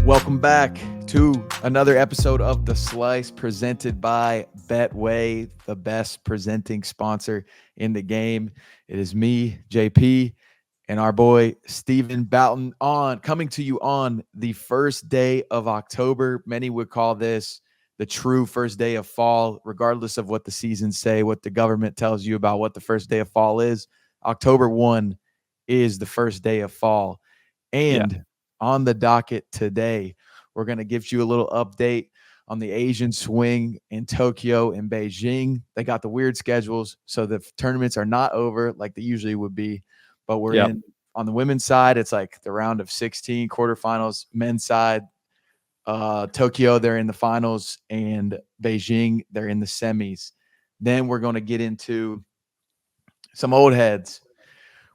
Welcome back to another episode of The Slice presented by Betway, the best presenting sponsor in the game. It is me, JP, and our boy Stephen Boughton coming to you on the first day of October. Many would call this the true first day of fall, regardless of what the seasons say, what the government tells you about what the first day of fall is. October 1 is the first day of fall. And on the docket today, we're going to give you a little update on the Asian swing in Tokyo and Beijing. They got the weird schedules, so the tournaments are not over like they usually would be. But we're in on the women's side. It's like the round of 16 quarterfinals. Men's side, Tokyo, they're in the finals, and Beijing, they're in the semis. Then we're going to get into some old heads.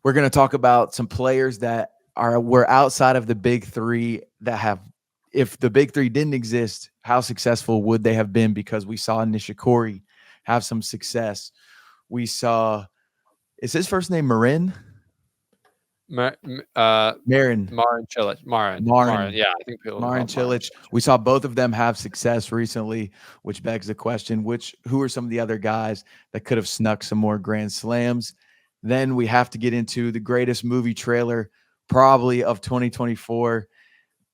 We're going to talk about some players that were outside of the big three that have, if the big three didn't exist, how successful would they have been? Because we saw Nishikori have some success. We saw, is his first name Marin? Marin Cilic. Marin. Yeah, I think people Marin Cilic. We saw both of them have success recently, which begs the question, who are some of the other guys that could have snuck some more Grand Slams? Then we have to get into the greatest movie trailer probably of 2024,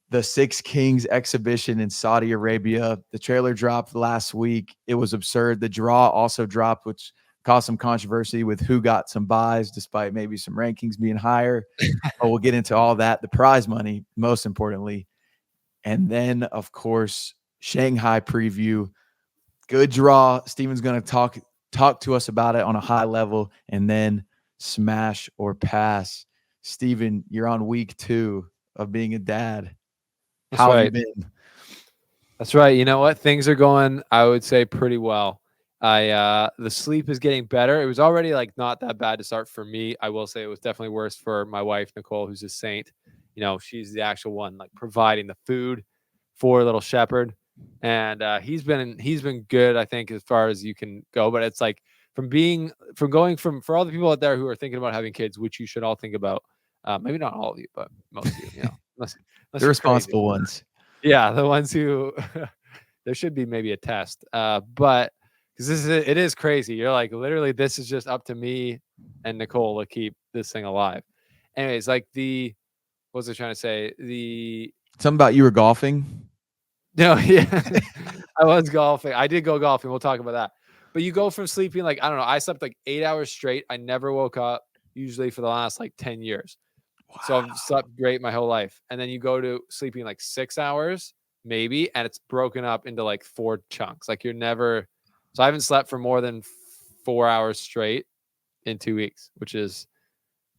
the Six Kings exhibition in Saudi Arabia. The trailer dropped last week. It was absurd. The draw also dropped, which caused some controversy with who got some buys, despite maybe some rankings being higher. But we'll get into all that. The prize money, most importantly. And then, of course, Shanghai preview. Good draw. Steven's going to talk to us about it on a high level, and then smash or pass. Steven, you're on week 2 of being a dad. How have you been? That's right. You know what? Things are going, I would say, pretty well. The sleep is getting better. It was already like not that bad to start for me. I will say it was definitely worse for my wife, Nicole, who's a saint. You know, she's the actual one like providing the food for little shepherd. And he's been good, I think, as far as you can go. But it's like for all the people out there who are thinking about having kids, which you should all think about. Maybe not all of you, but most of you, unless the responsible ones. Yeah, the ones who there should be maybe a test. But because it is crazy. You're like, literally, this is just up to me and Nicole to keep this thing alive. Anyways, like what was I trying to say? Something about you were golfing. No, yeah, I was golfing. I did go golfing. We'll talk about that. But you go from sleeping like, I don't know, I slept like 8 hours straight. I never woke up usually for the last like 10 years. Wow. So I've slept great my whole life. And then you go to sleeping like 6 hours, maybe, and it's broken up into like 4 chunks. Like so I haven't slept for more than 4 hours straight in 2 weeks, which is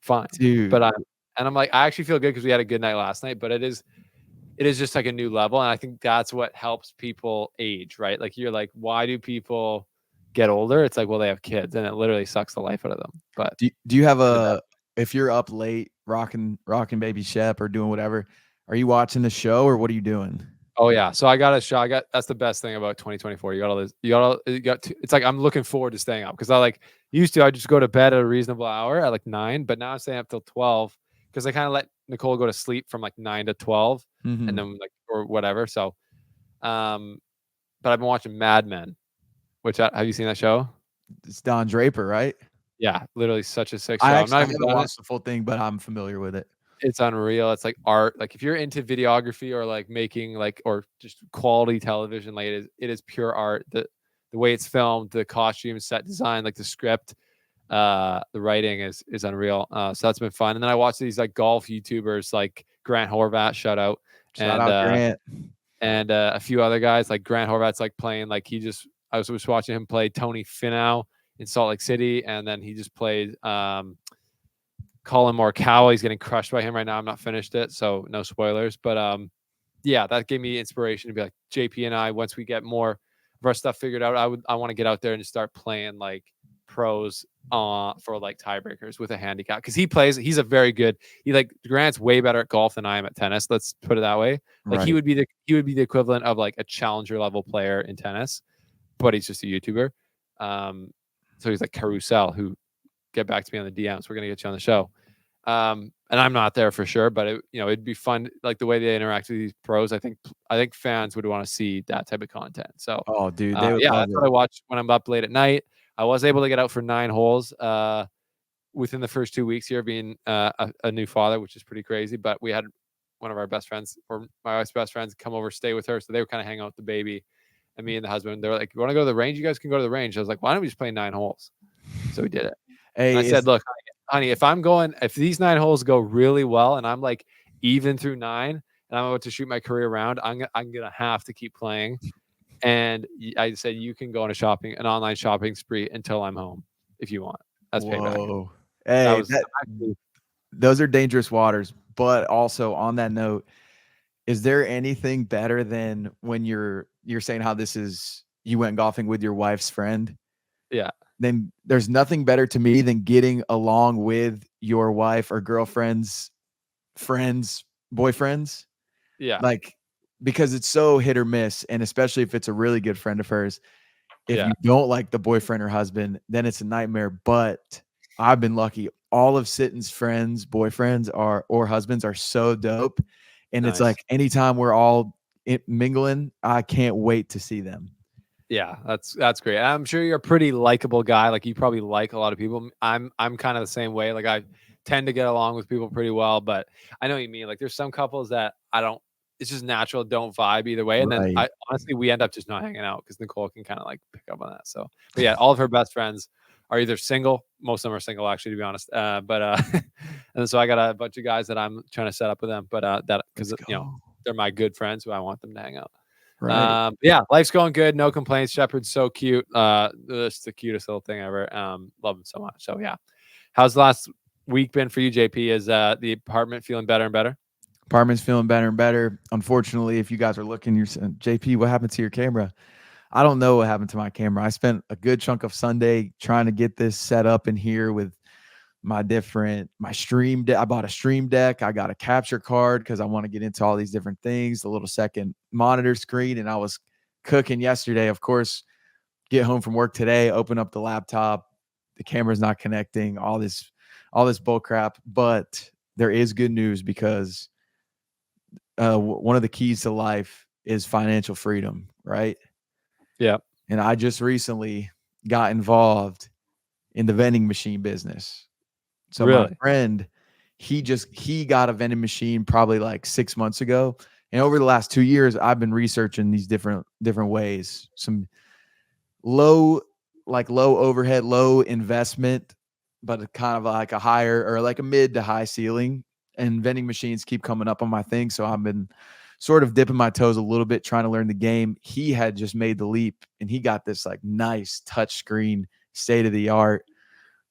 fine. Dude. But I'm like, I actually feel good because we had a good night last night, but it is just like a new level. And I think that's what helps people age, right? Like you're like, why do people get older? It's like, well, they have kids and it literally sucks the life out of them. But do you have if you're up late rocking baby Shep or doing whatever, are you watching the show or what are you doing? Oh yeah. So I got a show. That's the best thing about 2024. It's like, I'm looking forward to staying up because I just go to bed at a reasonable hour at like 9, but now I'm staying up till 12 because I kind of let Nicole go to sleep from like 9 to 12 and then like, or whatever. So, but I've been watching Mad Men, which have you seen that show? It's Don Draper, right? Yeah. Literally such a sick show. I haven't watched the full thing, but I'm familiar with it. It's unreal. It's like art. Like if you're into videography or like making like, or just quality television, like it is pure art. The way it's filmed, the costume, set design, like the script, the writing is unreal. So that's been fun. And then I watched these like golf YouTubers like Grant Horvat, shout out Grant, and a few other guys. Like Grant Horvat's like playing like I was watching him play Tony Finau in Salt Lake City, and then he just played Colin Morikawa. He's getting crushed by him right now. I'm not finished it, so no spoilers. But yeah, that gave me inspiration to be like, JP and I, once we get more of our stuff figured out, I want to get out there and just start playing like pros for like tiebreakers with a handicap, because he's a very good, Grant's way better at golf than I am at tennis, let's put it that way. Like right. he would be the equivalent of like a challenger level player in tennis, but he's just a YouTuber. So he's like Carousel, who get back to me on the DMs. We're gonna get you on the show. And I'm not there for sure, but it'd be fun, like the way they interact with these pros. I think fans would want to see that type of content. So, Oh, dude, they would yeah, love that's what it. I watch when I'm up late at night. I was able to get out for 9 holes within the first 2 weeks here, being a new father, which is pretty crazy. But we had one of our best friends, or my wife's best friends, come over, stay with her, so they were kind of hanging out with the baby and me and the husband. They were like, "You want to go to the range? You guys can go to the range." I was like, "Why don't we just play 9 holes?" So we did it. And I Hey, said, it's "Look, honey, if these 9 holes go really well, and I'm like even through nine, and I'm about to shoot my career round, I'm gonna have to keep playing." And I said, "You can go on an online shopping spree until I'm home if you want. That's payback." whoa. That Hey, was that actually, those are dangerous waters. But also on that note, is there anything better than when you're saying how this is you went golfing with your wife's friend? yeah, Then there's nothing better to me than getting along with your wife or girlfriend's friends, boyfriends, yeah, like because it's so hit or miss, and especially if it's a really good friend of hers. If yeah, you don't like the boyfriend or husband, then it's a nightmare. But I've been lucky. All of Sitton's friends, boyfriends are or husbands are so dope. And it's nice. like anytime we're all mingling, I can't wait to see them. Yeah, that's great. I'm sure you're a pretty likable guy. Like you probably like a lot of people. I'm kind of the same way. Like I tend to get along with people pretty well, but I know what you mean. Like there's some couples that I don't. It's just natural, don't vibe either way. And then Right. I honestly we end up just not hanging out because Nicole can kind of like pick up on that. So, but yeah, all of her best friends are either single. Most of them are single, actually, to be honest. And so I got a bunch of guys that I'm trying to set up with them. But that Let's because go. they're my good friends who I want them to hang out. Right. Yeah, life's going good. No complaints. Shepard's so cute. It's the cutest little thing ever. Love him so much. So yeah. How's the last week been for you, JP? Is the apartment feeling better and better? Apartment's feeling better and better. Unfortunately, if you guys are looking, you're saying, JP, what happened to your camera? I don't know what happened to my camera. I spent a good chunk of Sunday trying to get this set up in here with my stream deck. I bought a stream deck. I got a capture card because I want to get into all these different things, the little second monitor screen. And I was cooking yesterday. Of course, get home from work today, open up the laptop, the camera's not connecting, all this bull crap. But there is good news because one of the keys to life is financial freedom, right? Yeah. And I just recently got involved in the vending machine business. So my Really? friend, he got a vending machine probably like 6 months ago. And over the last 2 years, I've been researching these different ways. Some low, like low overhead, low investment, but kind of like a higher or like a mid to high ceiling. And vending machines keep coming up on my thing. So I've been sort of dipping my toes a little bit, trying to learn the game. He had just made the leap and he got this like nice touch screen, state of the art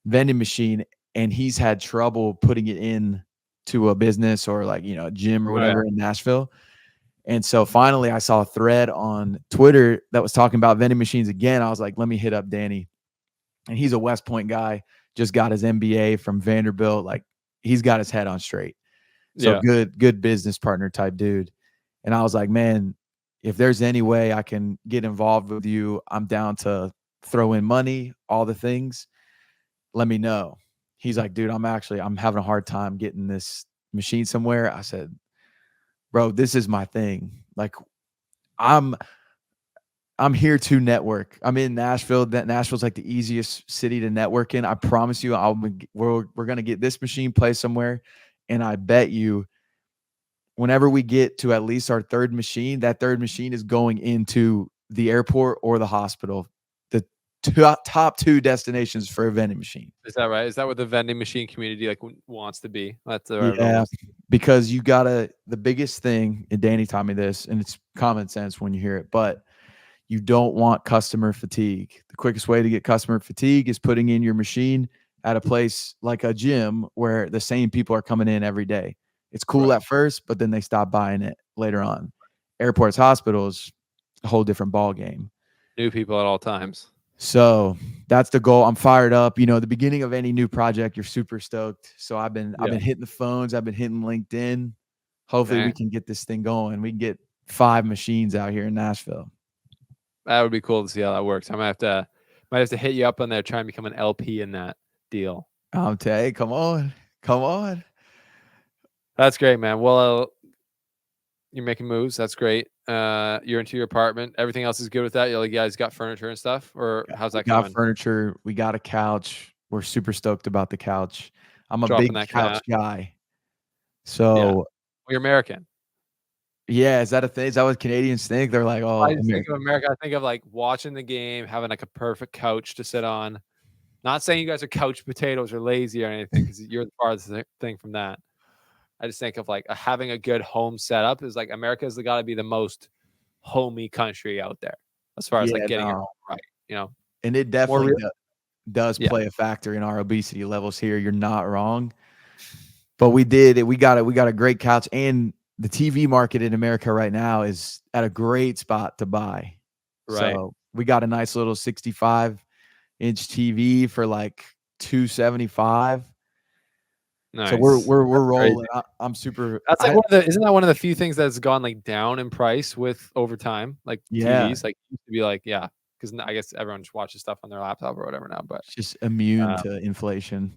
vending machine, and he's had trouble putting it in to a business or like a gym or Right. whatever in Nashville. And so finally I saw a thread on Twitter that was talking about vending machines again. I was like, let me hit up Danny. And he's a West Point guy, just got his MBA from Vanderbilt. Like he's got his head on straight. So Yeah. good business partner type dude. And I was like, man, if there's any way I can get involved with you, I'm down to throw in money, all the things. Let me know. He's like, dude, I'm having a hard time getting this machine somewhere. I said, bro, this is my thing. Like I'm I'm here to network. I'm in Nashville. That Nashville's like the easiest city to network in. I promise you, we're gonna get this machine placed somewhere, and I bet you, whenever we get to at least our third machine, that third machine is going into the airport or the hospital, the top two destinations for a vending machine. Is that right? Is that what the vending machine community like wants to be? That's where everyone Yeah, wants. because the biggest thing, and Danny taught me this, and it's common sense when you hear it, but you don't want customer fatigue. The quickest way to get customer fatigue is putting in your machine at a place like a gym where the same people are coming in every day. It's cool Right. at first, but then they stop buying it later on. Airports, hospitals, a whole different ball game. New people at all times. So that's the goal. I'm fired up. The beginning of any new project, you're super stoked. So I've Yeah. been hitting the phones. I've been hitting LinkedIn. Hopefully we Dang. can get this thing going. We can get 5 machines out here in Nashville. That would be cool to see how that works. I might have to hit you up on there, try and become an LP in that deal. Hey, come on. Come on. That's great, man. Well, you're making moves. That's great. You're into your apartment. Everything else is good with that. You guys got furniture and stuff, or how's We that got coming? furniture. We got a couch. We're super stoked about the couch. I'm a Dropping big that couch cash. guy. Yeah. So, Well, you're American. yeah, is that a thing? Is that what Canadians think? They're like, I "Oh, just think America." of America. I think of like watching the game, having like a perfect couch to sit on. Not saying you guys are couch potatoes or lazy or anything, because you're the farthest thing from that. I just think of like having a good home setup is like America's got to be the most homey country out there as far as like Yeah, getting your no. home right. And it More definitely real. does Yeah. play a factor in our obesity levels here. You're not wrong. But we did it. We got a great couch, and the TV market in America right now is at a great spot to buy. Right. So, we got a nice little 65-inch TV for like 275. So we're Nice. we're we're That's crazy. rolling. I'm super That's like I one of the isn't that one of the few things that's gone like down in price with over time, like yeah, TVs? Like it used to be like, yeah, because I guess everyone just watches stuff on their laptop or whatever now. But it's just immune uh, to inflation.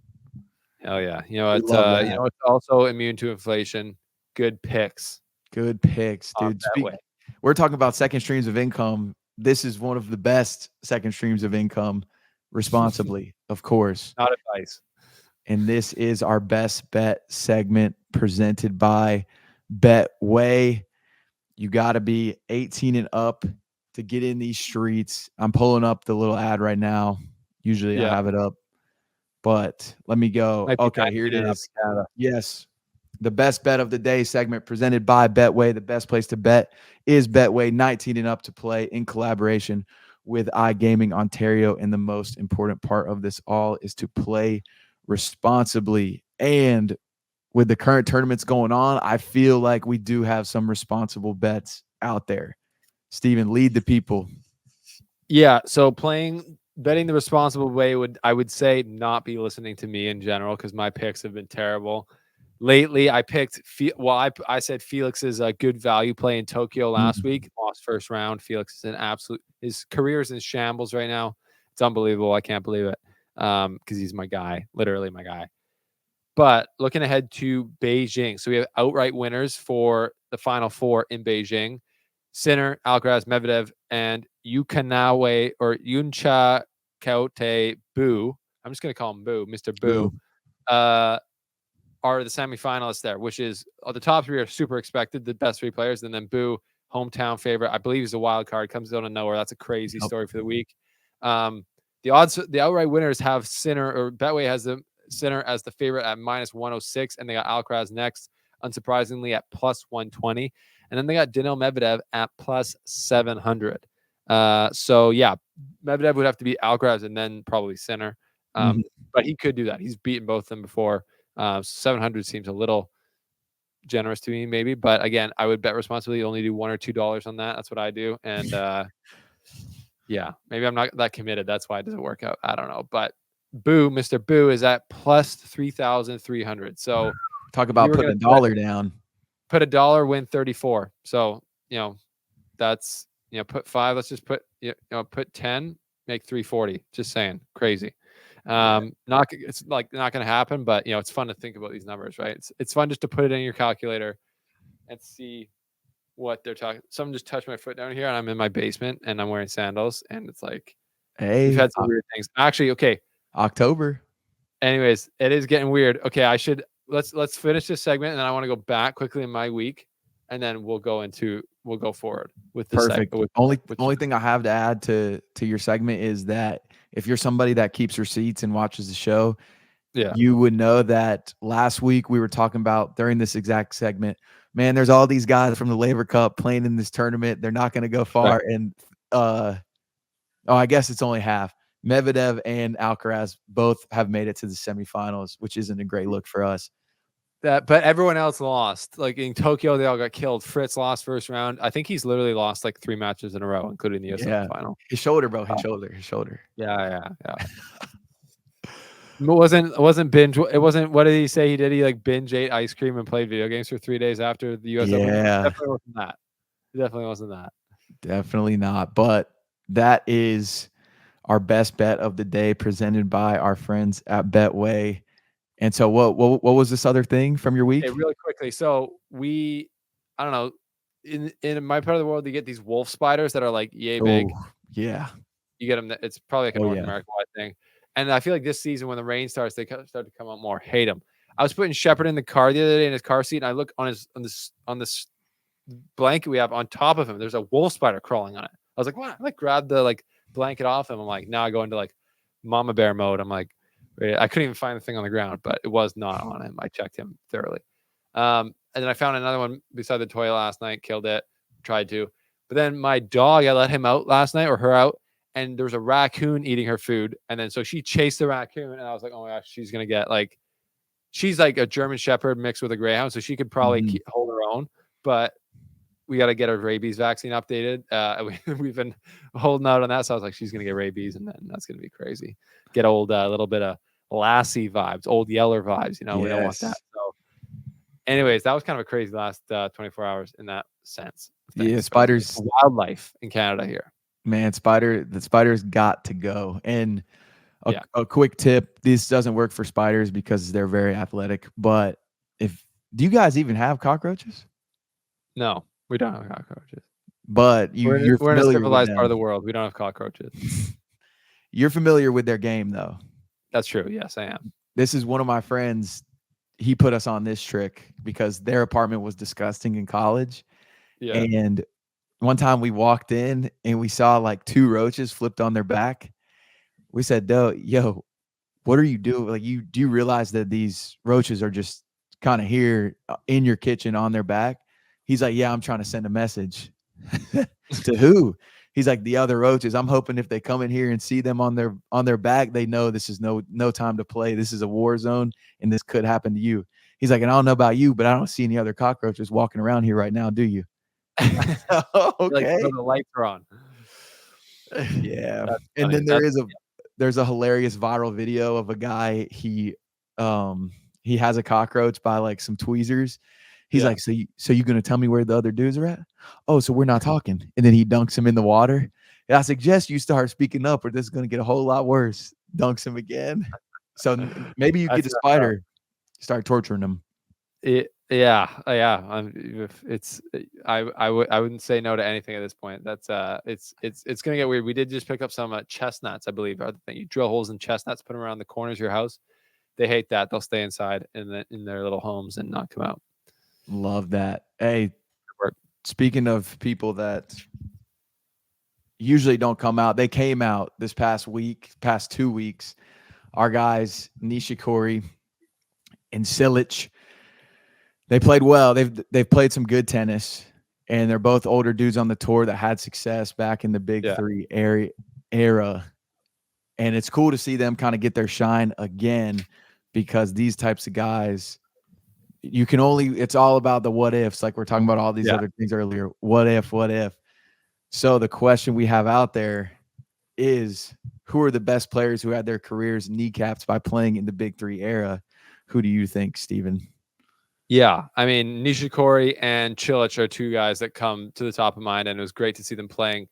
hell yeah, We love you that. know it's also immune to inflation. Good picks Good picks, on dude. that way. We're talking about second streams of income. This is one of the best second streams of income, responsibly, of course. Not advice. And this is our best bet segment presented by Betway. You got to be 18 and up to get in these streets. I'm pulling up the little ad right now. Usually I Yeah, have it up, but let me go. might be Okay, here it 19 and up is. in Canada. Yes. The best bet of the day segment presented by Betway. The best place to bet is Betway, 19 and up to play in collaboration with iGaming Ontario. And the most important part of this all is to play responsibly. And with the current tournaments going on, I feel like we do have some responsible bets out there. Stephen, lead the people. Yeah, so betting the responsible way I would say not be listening to me in general because my picks have been terrible. Lately, I picked I said Felix is a good value play in Tokyo last Mm. week. Lost first round. Felix is an absolute his career is in shambles right now. It's unbelievable. I can't believe it. Because he's my guy, literally my guy. But looking ahead to Beijing, so we have outright winners for the Final Four in Beijing: Sinner, Alcaraz, Medvedev, and Yukanawe or Yuncha Kaote Boo. I'm just going to call him Boo, Mr. Boo. Boo. Uh, are the semifinalists there, which is the top three are super expected, the best three players, and then Boo, hometown favorite. I believe he's a wild card, comes out of nowhere. That's a crazy Yep. story for the week. The outright winners have Sinner, or Betway has the Sinner as the favorite at minus 106, and they got Alcaraz next, unsurprisingly, at plus 120. And then they got Daniil Medvedev at plus 700. So, yeah, Medvedev would have to beat Alcaraz and then probably Sinner. Mhm. But he could do that. He's beaten both of them before. 700 seems a little generous to me, maybe. But again, I would bet responsibly. Only do $1 or $2 on that. That's what I do. And yeah, maybe I'm not that committed. That's why it doesn't work out. I don't know. But Boo, Mr. Boo is at plus 3,300. So Talk if you about were putting going a to bet, dollar down. put $1, win 34. So, that's, put five. Let's just put 10, make 340. Just saying. Crazy. Yeah. It's like not going to happen, but it's fun to think about these numbers, right? It's fun just to put it in your calculator and see what they're talking. Someone just touched my foot down here, and I'm in my basement, and I'm wearing sandals, and it's like we've Hey, had some weird things. Actually, okay. October. Anyways, it is getting weird. Okay, let's finish this segment, and then I want to go back quickly in my week, and then we'll go forward with the Perfect. segment. Only thing I have to add to your segment is that if you're somebody that keeps receipts and watches the show, Yeah, you would know that last week we were talking about during this exact segment, man, there's all these guys from the Labor Cup playing in this tournament. They're not going to go right. far. And I guess it's only half. Medvedev and Alcaraz both have made it to the semifinals, which isn't a great look for us. But everyone else lost. Like in Tokyo, they all got killed. Fritz lost first round. I think he's literally lost like 3 matches in a row, including the US Open Yeah. final. His shoulder, bro. Uh, His shoulder. yeah. It wasn't binge. It wasn't. What did he say he did? He like binge ate ice cream and played video games for 3 days after the US Open. Yeah, Definitely wasn't that. It definitely wasn't that. definitely not. But that is our best bet of the day presented by our friends at Betway. And so what was this other thing from your Hey, week? really quickly. So I don't know, in my part of the world, you get these wolf spiders that are like yay Oh, big. yeah. You get them. It's probably like a Oh, North yeah. America wide thing. And I feel like this season when the rain starts, they start to come out more. Hate them. I was putting Shepard in the car the other day in his car seat, and I look on this blanket we have on top of him. There's a wolf spider crawling on it. I was like, what? I like grabbed the blanket off him. I'm like, now I go into like mama bear mode. I'm like, I couldn't even find the thing on the ground, but it was not on him. I checked him thoroughly. And then I found another one beside the toilet last night, killed it, tried to. But then my dog, I let him out last night or her out, and there was a raccoon eating her food. And then so she chased the raccoon, and I was like, oh my gosh, she's going to get she's like a German Shepherd mixed with a Greyhound, so she could probably Mhm. hold her own. But we got to get her rabies vaccine updated. We've been holding out on that. So I was like, she's going to get rabies, and then that's going to be crazy. Get old, little bit of Lassie vibes, old Yeller vibes. We don't want that. Yes. So, anyways, that was kind of a crazy last 24 hours in that sense of Yeah, things. But it's spiders, wildlife in Canada here. man, the spiders got to go. And Yeah. a quick tip, this doesn't work for spiders because they're very athletic, but if do you guys even have cockroaches? No, we don't have cockroaches. But you're We're in a familiar with civilized part of the them. world. We don't have cockroaches. You're familiar with their game though. That's true. Yes, I am. This is one of my friends. He put us on this trick because their apartment was disgusting in college. Yeah. And one time we walked in and we saw like 2 roaches flipped on their back. We said, yo, what are you doing? Like, do you realize that these roaches are just kind of here in your kitchen on their back? He's like, yeah, I'm trying to send a message. To who? He's like, the other roaches. I'm hoping if they come in here and see them on their back, they know this is no time to play. This is a war zone, and this could happen to you. He's like, and I don't know about you, but I don't see any other cockroaches walking around here right now. Do you? Like, Okay. so the lights are on. Yeah. That's And funny. then That's there's a hilarious viral video of a guy, he has a cockroach by like some tweezers. He's yeah. like, so you gonna tell me where the other dudes are at? Oh, so we're not talking. And then he dunks him in the water. And I suggest you start speaking up or this is gonna get a whole lot worse. Dunks him again. So maybe you get That's a spider, start torturing him. yeah. If it's I wouldn't say no to anything at this point. That's it's gonna get weird. We did just pick up some chestnuts, I believe, are the thing. You drill holes in chestnuts, put them around the corners of your house. They hate that. They'll stay inside in their little homes and not come out. Love that. Hey, Work. speaking of people that usually don't come out, they came out this past 2 weeks. Our guys, Nishikori and Silic, they played well. They've played some good tennis, and they're both older dudes on the tour that had success back in the Big Yeah. Three era. And it's cool to see them kind of get their shine again because these types of guys, it's all about the what ifs. Like we're talking about all these Yeah. other things earlier. What if, what if? So the question we have out there is who are the best players who had their careers kneecapped by playing in the Big Three era? Who do you think, Stephen? Yeah. I mean, Nishikori and Cilic are two guys that come to the top of mind, and it was great to see them playing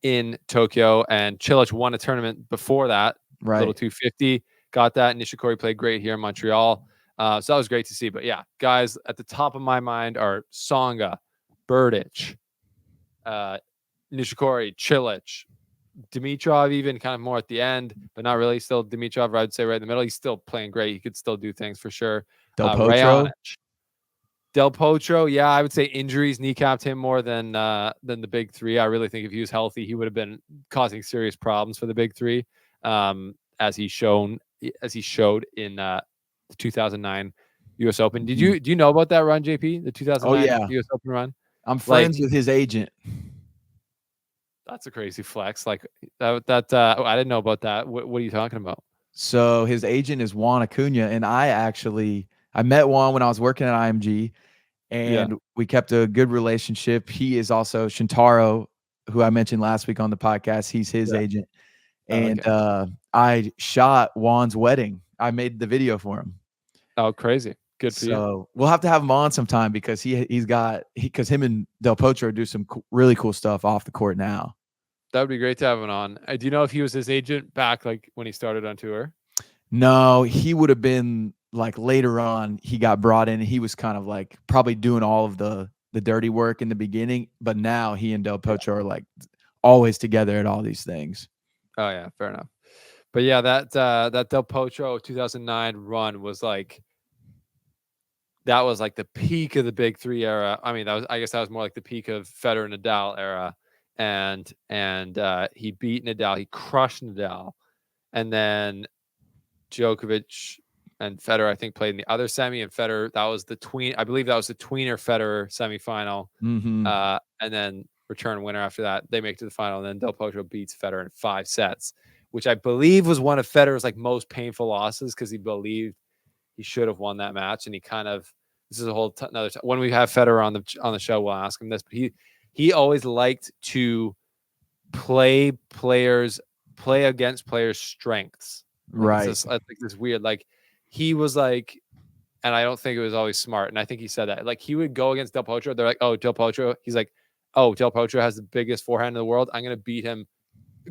in Tokyo. And Cilic won a tournament before that, Right. little 250, got that. Nishikori played great here in Montreal. So that was great to see. But yeah, guys at the top of my mind are Tsonga, Berdych, Nishikori, Cilic, Dimitrov, even kind of more at the end, but not really. Still Dimitrov, I would say right in the middle. He's still playing great. He could still do things for sure. Del Potro. Raonic. Del Potro, yeah, I would say injuries kneecapped him more than the Big Three. I really think if he was healthy, he would have been causing serious problems for the Big Three, as he showed in the 2009 U.S. Open. Do you know about that run, JP? The 2009 U.S. Open run. I'm friends with his agent. That's a crazy flex. Like that. I didn't know about that. What are you talking about? So his agent is Juan Acuna, and I met Juan when I was working at IMG, and we kept a good relationship. He is also Shintaro, who I mentioned last week on the podcast. He's his agent, and I shot Juan's wedding. I made the video for him. Oh, crazy! Good for you. So we'll have to have him on sometime because because him and Del Potro do some really cool stuff off the court now. That would be great to have him on. Do you know if he was his agent back like when he started on tour? No, he would have been like later on he got brought in and he was kind of like probably doing all of the dirty work in the beginning, but now he and Del Yeah. Potro are like always together at all these things. Oh yeah, fair enough. But yeah, that Del Potro 2009 run was like that was like the peak of the big three era. I mean, that was I guess that was more like the peak of Federer Nadal era, and he beat Nadal, he crushed Nadal, and then Djokovic and Federer I think played in the other semi, and Federer that was the I believe that was the tweener Federer semifinal, Mm-hmm. and then return winner after that. They make it to the final, and then Del Potro beats Federer in 5 sets, which I believe was one of Federer's like most painful losses because he believed he should have won that match, and he kind of this is a whole another time. When we have Federer on the show, we'll ask him this. But he always liked to play against players' strengths. Like it's Right. this like this weird like he was like, and I don't think it was always smart. And I think he said that like he would go against Del Potro. They're like, oh, Del Potro. He's like, oh, Del Potro has the biggest forehand in the world. I'm gonna beat him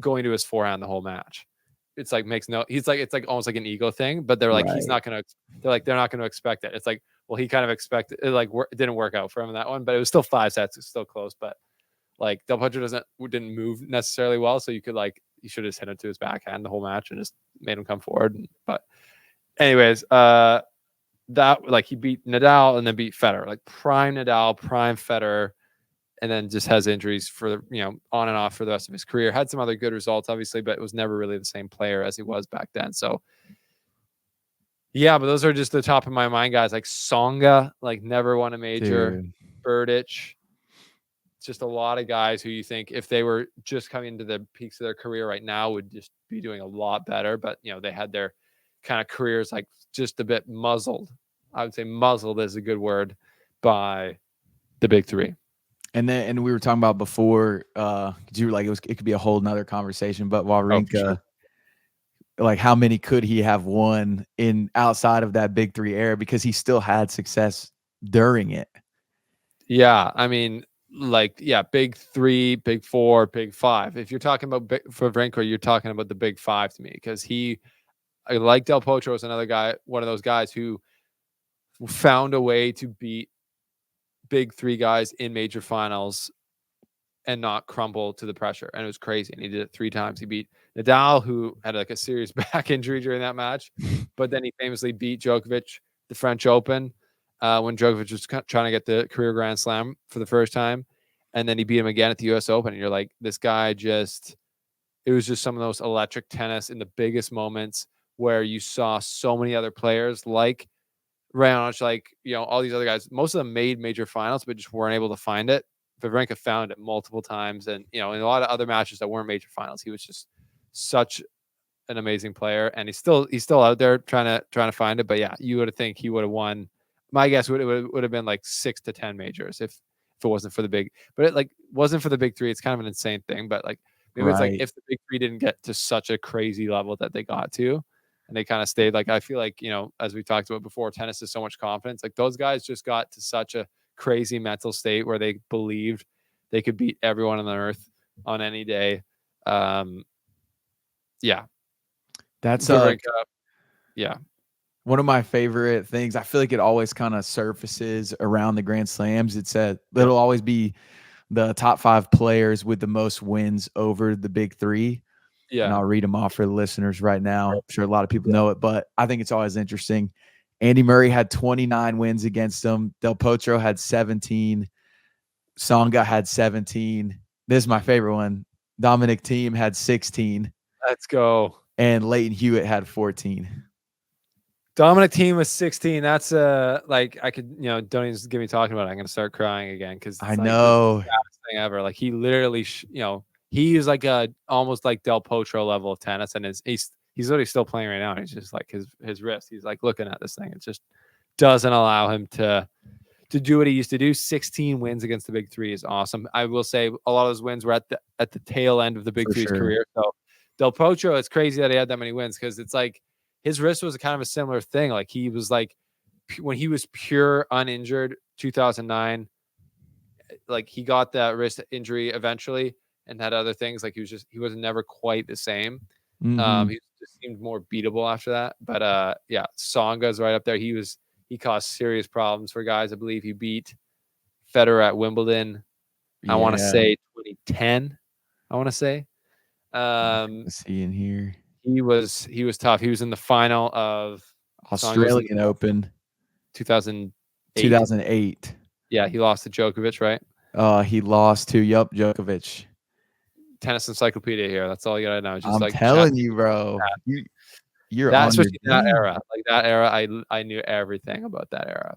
going to his forehand the whole match. It's like makes no. He's like it's like almost like an ego thing. But they're like he's Right. not gonna. They're not gonna expect it. It's like well he kind of expected it. Like it didn't work out for him in that one. But it was still 5 sets. It's still close. But like Del Potro didn't move necessarily well. So you could like you should have just hit him to his backhand the whole match and just made him come forward. But anyways, that like he beat Nadal and then beat Federer, like prime Nadal, prime Federer, and then just has injuries for on and off for the rest of his career. Had some other good results, obviously, but it was never really the same player as he was back then. So yeah, but those are just the top of my mind guys. Like Songa, like never won a major. Dude. Berdych, just a lot of guys who you think if they were just coming into the peaks of their career right now would just be doing a lot better. But they had their kind of careers like just a bit muzzled. I would say muzzled is a good word by the big three. And we were talking about before, you were like it could be a whole nother conversation, but Oh, for sure. Wawrinka, like how many could he have won in outside of that big three era because he still had success during it. Yeah, I mean, like big three, big four, big five. If you're talking about for Wawrinka, you're talking about the big five to me because I like Del Potro is another guy, one of those guys who found a way to beat big three guys in major finals and not crumble to the pressure. And it was crazy. And he did it 3 times. He beat Nadal, who had like a serious back injury during that match. But then he famously beat Djokovic, the French Open, when Djokovic was trying to get the career Grand Slam for the first time. And then he beat him again at the US Open. And you're like, this guy it was just some of those electric tennis in the biggest moments where you saw so many other players like Raonic, like, all these other guys. Most of them made major finals, but just weren't able to find it. Wawrinka found it multiple times. And, in a lot of other matches that weren't major finals, he was just such an amazing player. And he's still out there trying to find it. But yeah, you would think he would have won. My guess would have been like 6 to 10 majors if it wasn't for the big, but it like wasn't for the big three. It's kind of an insane thing, but like maybe it's like Right. if the big three didn't get to such a crazy level that they got to, and they kind of stayed. Like I feel like as we talked about before, tennis is so much confidence. Like those guys just got to such a crazy mental state where they believed they could beat everyone on the earth on any day. Yeah, That's Wawrinka, yeah, one of my favorite things. I feel like it always kind of surfaces around the Grand Slams. It'll always be the top 5 players with the most wins over the big 3. And yeah, I'll read them off for the listeners right now. I'm sure a lot of people yeah. know it, but I think it's always interesting. Andy Murray had 29 wins against him. Del Potro had 17. Songa had 17. This is my favorite one. Dominic Thiem had 16. Let's go. And Leighton Hewitt had 14. Dominic Thiem was 16. That's like I could, don't even get me talking about it. I'm gonna start crying again because I it's like the know. saddest thing ever. Like he literally, he is like a almost like Del Potro level of tennis, and he's literally still playing right now. And he's just like his wrist. He's like looking at this thing. It just doesn't allow him to do what he used to do. 16 wins against the big three is awesome. I will say a lot of those wins were at the tail end of the big For three's sure. career. So Del Potro, it's crazy that he had that many wins because it's like his wrist was kind of a similar thing. Like he was like when he was pure uninjured 2009, like he got that wrist injury eventually and had other things. Like he was never quite the same. Mhm. He was just seemed more beatable after that. But yeah, Tsonga's right up there. He caused serious problems for guys. I believe he beat Federer at Wimbledon. I want to Yeah. say 2010. I want to say. Um, Let's see in here. he was tough. He was in the final of Tsonga was in the Australian Open 2008. 2008. Yeah, he lost to Djokovic, right? He lost to Djokovic. Tennis encyclopedia here. That's all you gotta know. Just I'm like chat telling you, bro. You're that, on your especially that game era. Like that era, I knew everything about that era.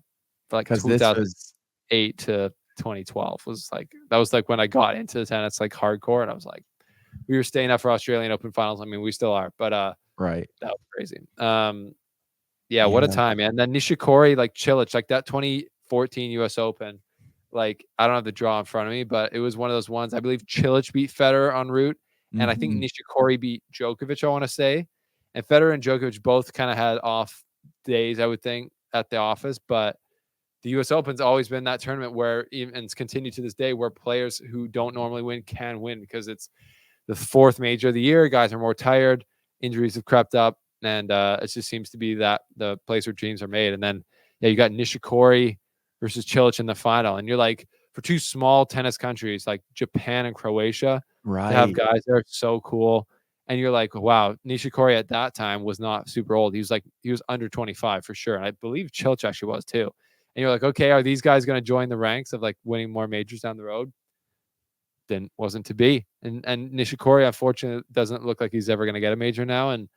Like because this was 2008 to 2012 was like that was like when I got into tennis like hardcore, and I was like, we were staying up for Australian Open finals. I mean, we still are, but right. that was crazy. Yeah, what a Yeah, time, man. And then Nishikori, like Cilic, like that 2014 US Open. Like, I don't have the draw in front of me, but it was one of those ones. I believe Cilic beat Federer en route, and I think mhm. Nishikori beat Djokovic, I want to say. And Federer and Djokovic both kind of had off days, I would think, at the office. But the US Open's always been that tournament where, even, and it's continued to this day, where players who don't normally win can win because it's the fourth major of the year. Guys are more tired, injuries have crept up, and it just seems to be that the place where dreams are made. And then, yeah, you got Nishikori versus Cilic in the final, and you're like, for two small tennis countries like Japan and Croatia, to have Right. guys there, so cool. And you're like, wow, Nishikori at that time was not super old. He was under 25 for sure. And I believe Cilic actually was too. And you're like, okay, are these guys going to join the ranks of like winning more majors down the road? Then wasn't to be. And Nishikori, unfortunately, doesn't look like he's ever going to get a major now. And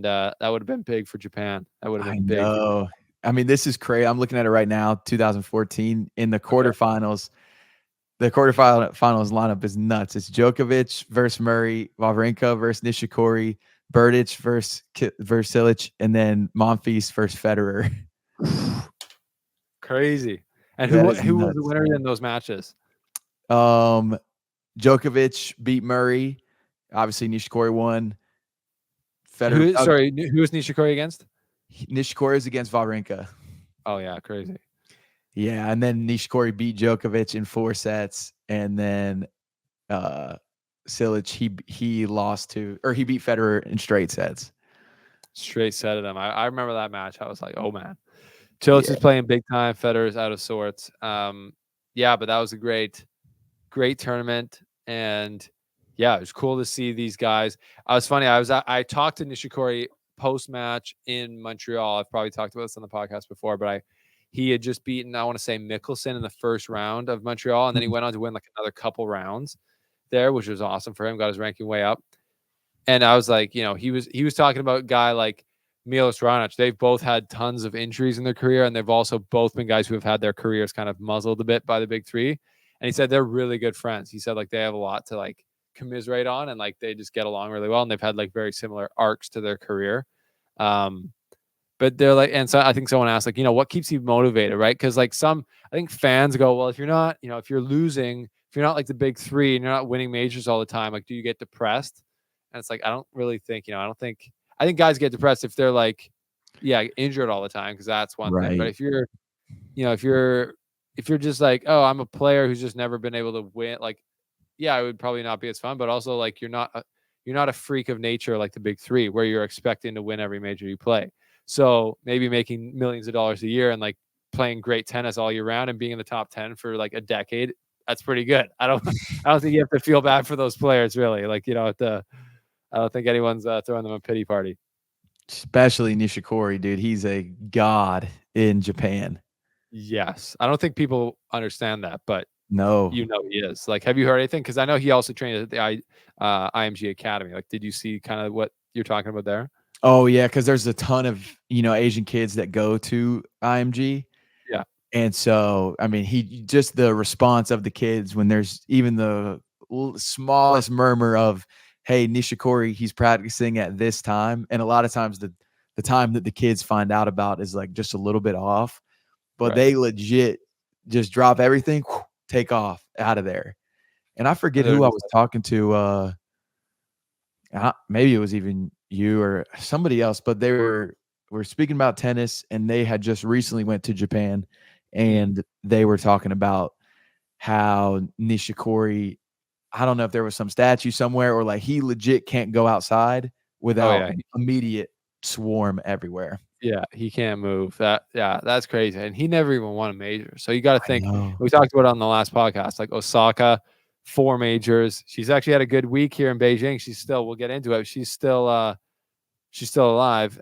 that would have been big for Japan. That would have I been big for Japan. know. I mean, this is crazy. I'm looking at it right now, 2014 in the Okay. quarterfinals. The quarterfinals lineup is nuts. It's Djokovic versus Murray, Wawrinka versus Nishikori, Berdych versus Cilic, and then Monfils versus Federer. Crazy. And That is who was the nuts. winner in those matches? Um, Djokovic beat Murray. Obviously, Nishikori won. Federer. Who? Sorry, who was Nishikori against? Nishikori is against Wawrinka. Oh yeah, crazy. Yeah, and then Nishikori beat Djokovic in 4 sets, and then Cilic he lost to, or he beat Federer in straight sets. Straight set of them. I remember that match. I was like, oh man, Cilic Yeah, is playing big time. Federer's out of sorts. Yeah, but that was a great tournament, and yeah, it was cool to see these guys. I was funny. I talked to Nishikori post match in Montreal. I've probably talked about this on the podcast before, but he had just beaten, I want to say, Mickelson in the first round of Montreal, and then he Mhm. went on to win like another couple rounds there, which was awesome for him. Got his ranking way up. And I was like, he was talking about a guy like Milos Raonic. They've both had tons of injuries in their career, and they've also both been guys who have had their careers kind of muzzled a bit by the big three. And he said they're really good friends. He said like they have a lot to like commiserate on, and like they just get along really well, and they've had like very similar arcs to their career. Um, but they're like, and so I think someone asked, like, what keeps you motivated, right? Because like I think fans go, well, if you're not, if you're losing, if you're not like the big three and you're not winning majors all the time, like, do you get depressed? And it's like, I don't really think, I think guys get depressed if they're like, yeah, injured all the time, because that's one thing. But right. if you're, if you're just like, oh, I'm a player who's just never been able to win, like, yeah, it would probably not be as fun. But also, like, you're not a freak of nature like the big three, where you're expecting to win every major you play. So maybe making millions of dollars a year and like playing great tennis all year round and being in the top 10 for like a decade, that's pretty good. I don't think you have to feel bad for those players, really. Like, I don't think anyone's throwing them a pity party. Especially Nishikori, dude. He's a god in Japan. Yes. I don't think people understand that, but No. he is. Like, have you heard anything? Because I know he also trained at the IMG Academy. Like, did you see kind of what you're talking about there? Oh yeah, because there's a ton of Asian kids that go to IMG. Yeah. And so, I mean, he just the response of the kids when there's even the smallest murmur of, "Hey, Nishikori, he's practicing at this time," and a lot of times the time that the kids find out about is like just a little bit off, but Right. they legit just drop everything, take off out of there. And I forget And they're who I just was talking to. Maybe it was even you or somebody else, but they were speaking about tennis, and they had just recently went to Japan, like, and they were talking about how Nishikori, I don't know if there was some statue somewhere or like he legit can't go outside Oh without yeah, immediate swarm everywhere. yeah, he can't move. That's crazy. And he never even won a major. So you got to I think. know. We talked about it on the last podcast. Like Osaka, 4 majors. She's actually had a good week here in Beijing. She's still. We'll get into it. She's still alive.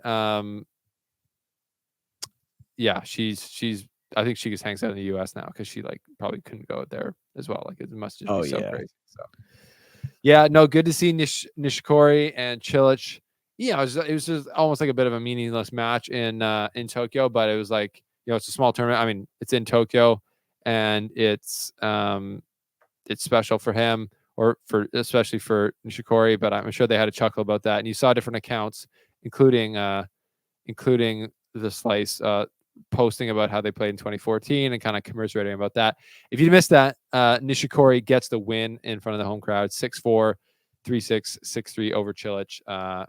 Yeah, she's. I think she just hangs out in the U.S. now because she like probably couldn't go out there as well. Like it must just be Oh so yeah. crazy. So yeah, no, good to see Nishikori and Chilich. Yeah, it was just almost like a bit of a meaningless match in Tokyo, but it was like, it's a small tournament. I mean, it's in Tokyo, and it's special for him, or for especially for Nishikori. But I'm sure they had a chuckle about that. And you saw different accounts, including the Slice, posting about how they played in 2014 and kind of commiserating about that. If you missed that, Nishikori gets the win in front of the home crowd, 6-4, 3-6, 6-3 over Chilich.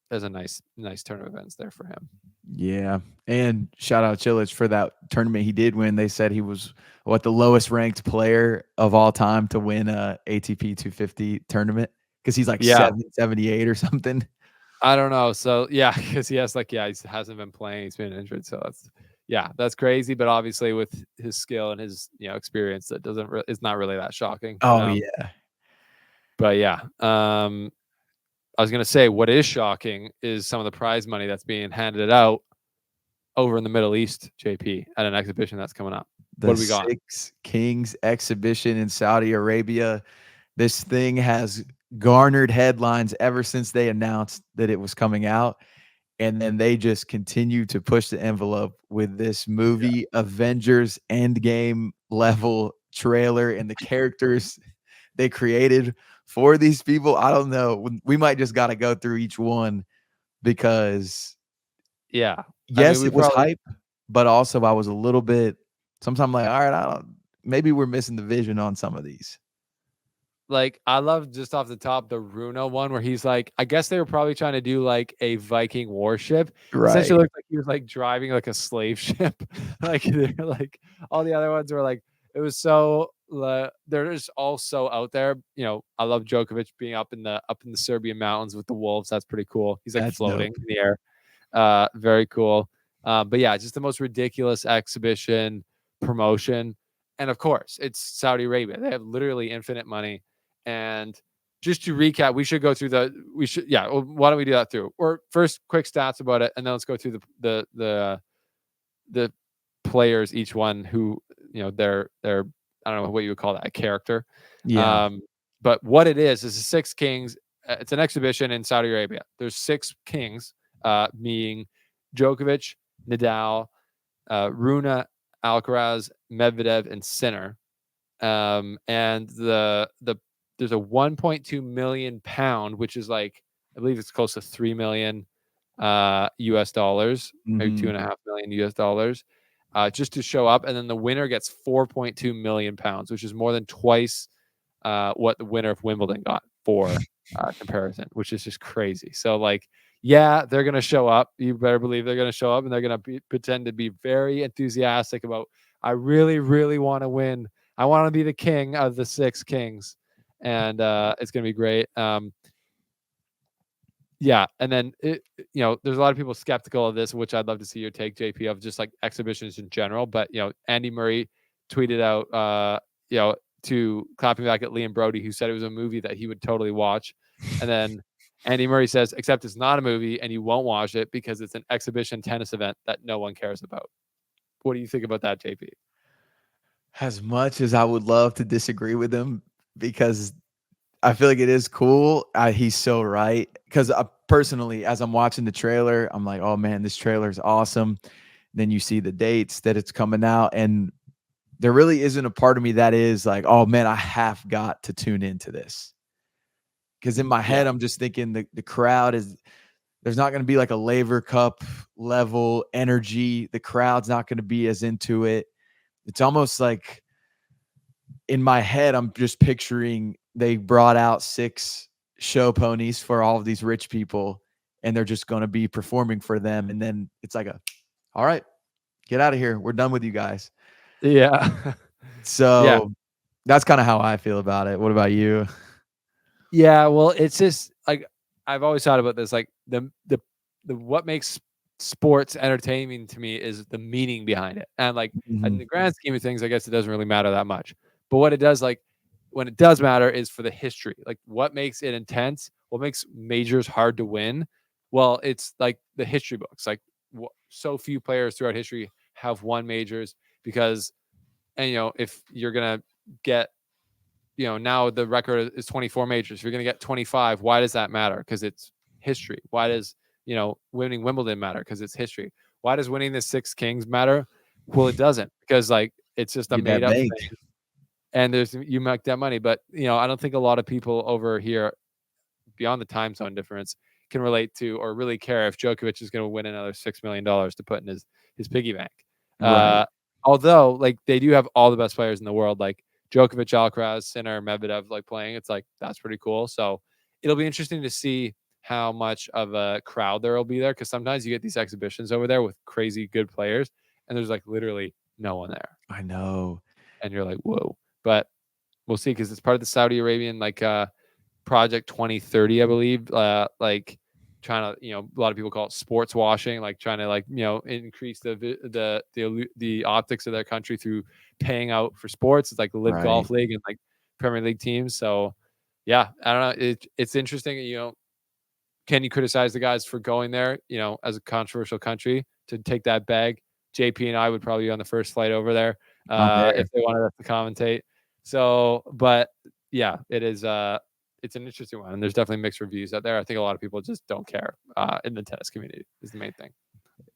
There's a nice turn of events there for him. Yeah. And shout out Chilich for that tournament he did win. They said he was the lowest ranked player of all time to win a ATP 250 tournament because he's like Yeah, 78 or something. I don't know. So yeah, because he hasn't been playing. He's been injured. So that's crazy. But obviously, with his skill and his experience, that it's not really that shocking. Oh yeah. But yeah, I was gonna say what is shocking is some of the prize money that's being handed out over in the Middle East, JP, at an exhibition that's coming up. What The do we got? Six Kings exhibition in Saudi Arabia. This thing has garnered headlines ever since they announced that it was coming out. And then they just continue to push the envelope with this Yeah. movie Avengers Endgame level trailer and the characters they created for these people. I don't know. We might just got to go through each one because Yeah. I mean, yes, we it was probably hype, but also I was a little bit sometimes like, all right, I don't maybe we're missing the vision on some of these. I love just off the top the Runa one where he's like, I guess they were probably trying to do like a Viking warship. Right. Essentially looked like he was like driving like a slave ship. Like they're like all the other ones were like it was so they're just all so out there. I love Djokovic being up in the Serbian mountains with the wolves. That's pretty cool. He's like That's floating dope. in the air. Very cool. But yeah, just the most ridiculous exhibition promotion. And of course, it's Saudi Arabia. They have literally infinite money. And just to recap, why don't we do that through? Or first quick stats about it, and then let's go through the players, each one who, they're I don't know what you would call that, a character. Yeah. Um, but what it is the Six Kings. It's an exhibition in Saudi Arabia. There's six kings, being Djokovic, Nadal, Runa, Alcaraz, Medvedev, and Sinner. And there's a 1.2 million pound, which is like I believe it's close to 3 million US dollars, maybe Mhm. 2.5 million US dollars, just to show up. And then the winner gets 4.2 million pounds, which is more than twice what the winner of Wimbledon got for comparison, which is just crazy. So yeah, they're gonna show up. You better believe they're gonna show up, and they're gonna pretend to be very enthusiastic about. I really, really want to win. I want to be the king of the six kings, and it's gonna be great. Yeah, and then there's a lot of people skeptical of this, which I'd love to see your take, JP, of just like exhibitions in general. But Andy Murray tweeted out, to clapping back at Liam Brody, who said it was a movie that he would totally watch, and then Andy Murray says, except it's not a movie, and you won't watch it because it's an exhibition tennis event that no one cares about. What do you think about that, JP? As much as I would love to disagree with him because I feel like it is cool, he's so right. Because personally, as I'm watching the trailer, I'm like, oh man, this trailer is awesome. Then you see the dates that it's coming out, and there really isn't a part of me that is like, oh man, I have got to tune into this. Because in my Yeah, head, I'm just thinking the crowd is there's not going to be like a Laver Cup level energy. The crowd's not going to be as into it. It's almost like in my head, I'm just picturing they brought out 6 show ponies for all of these rich people, and they're just going to be performing for them. And then it's like all right, get out of here. We're done with you guys. yeah, yeah. So that's kind of how I feel about it. What about you? Yeah, well, it's just like I've always thought about this, like the what makes sports entertaining to me is the meaning behind it. And like in Mhm. the grand scheme of things, I guess it doesn't really matter that much. But what it does, like when it does matter, is for the history. Like what makes it intense, what makes majors hard to win. Well, it's like the history books. Like so few players throughout history have won majors because, and if you're gonna get now the record is 24 majors. If you're going to get 25, why does that matter? Because it's history. Why does, winning Wimbledon matter? Because it's history. Why does winning the Six Kings matter? Well, it doesn't, because like it's just a Get made that up banked. thing. And you make that money. But, I don't think a lot of people over here beyond the time zone difference can relate to or really care if Djokovic is going to win another $6 million to put in his piggy bank. Right. Although like they do have all the best players in the world, like Djokovic, Alcaraz, Sinner, Medvedev, like playing. It's like that's pretty cool. So it'll be interesting to see how much of a crowd there will be there, because sometimes you get these exhibitions over there with crazy good players, and there's like literally no one there, I know. and you're like, whoa. But we'll see, because it's part of the Saudi Arabian Project 2030, I believe. Like trying to, a lot of people call it sports washing, like trying to increase the optics of their country through paying out for sports. It's like the Live Right. Golf League and like Premier League teams. So yeah, I don't know. It's interesting. Can you criticize the guys for going there? As a controversial country to take that bag. JP and I would probably be on the first flight over there I'm there. if they wanted us to commentate. So, but yeah, it is. It's an interesting one, and there's definitely mixed reviews out there. I think a lot of people just don't care in the tennis community is the main thing.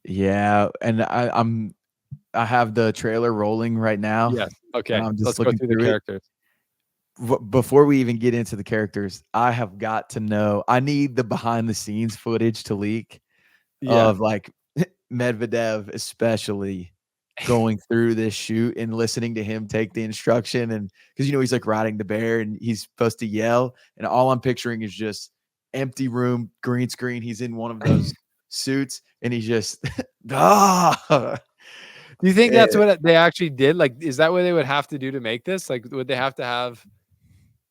Yeah, and I have the trailer rolling right now, Yes. and Okay. I'm Let's just go looking through the through it. characters. Before we even get into the characters, I have got to know. I need the behind the scenes footage to leak Yeah. of like Medvedev, especially going through this shoot and listening to him take the instruction. And because he's like riding the bear and he's supposed to yell, and all I'm picturing is just empty room, green screen. He's in one of those suits and he's just ah. Do you think that's Eh, what they actually did? Like, is that what they would have to do to make this? Like, would they have to have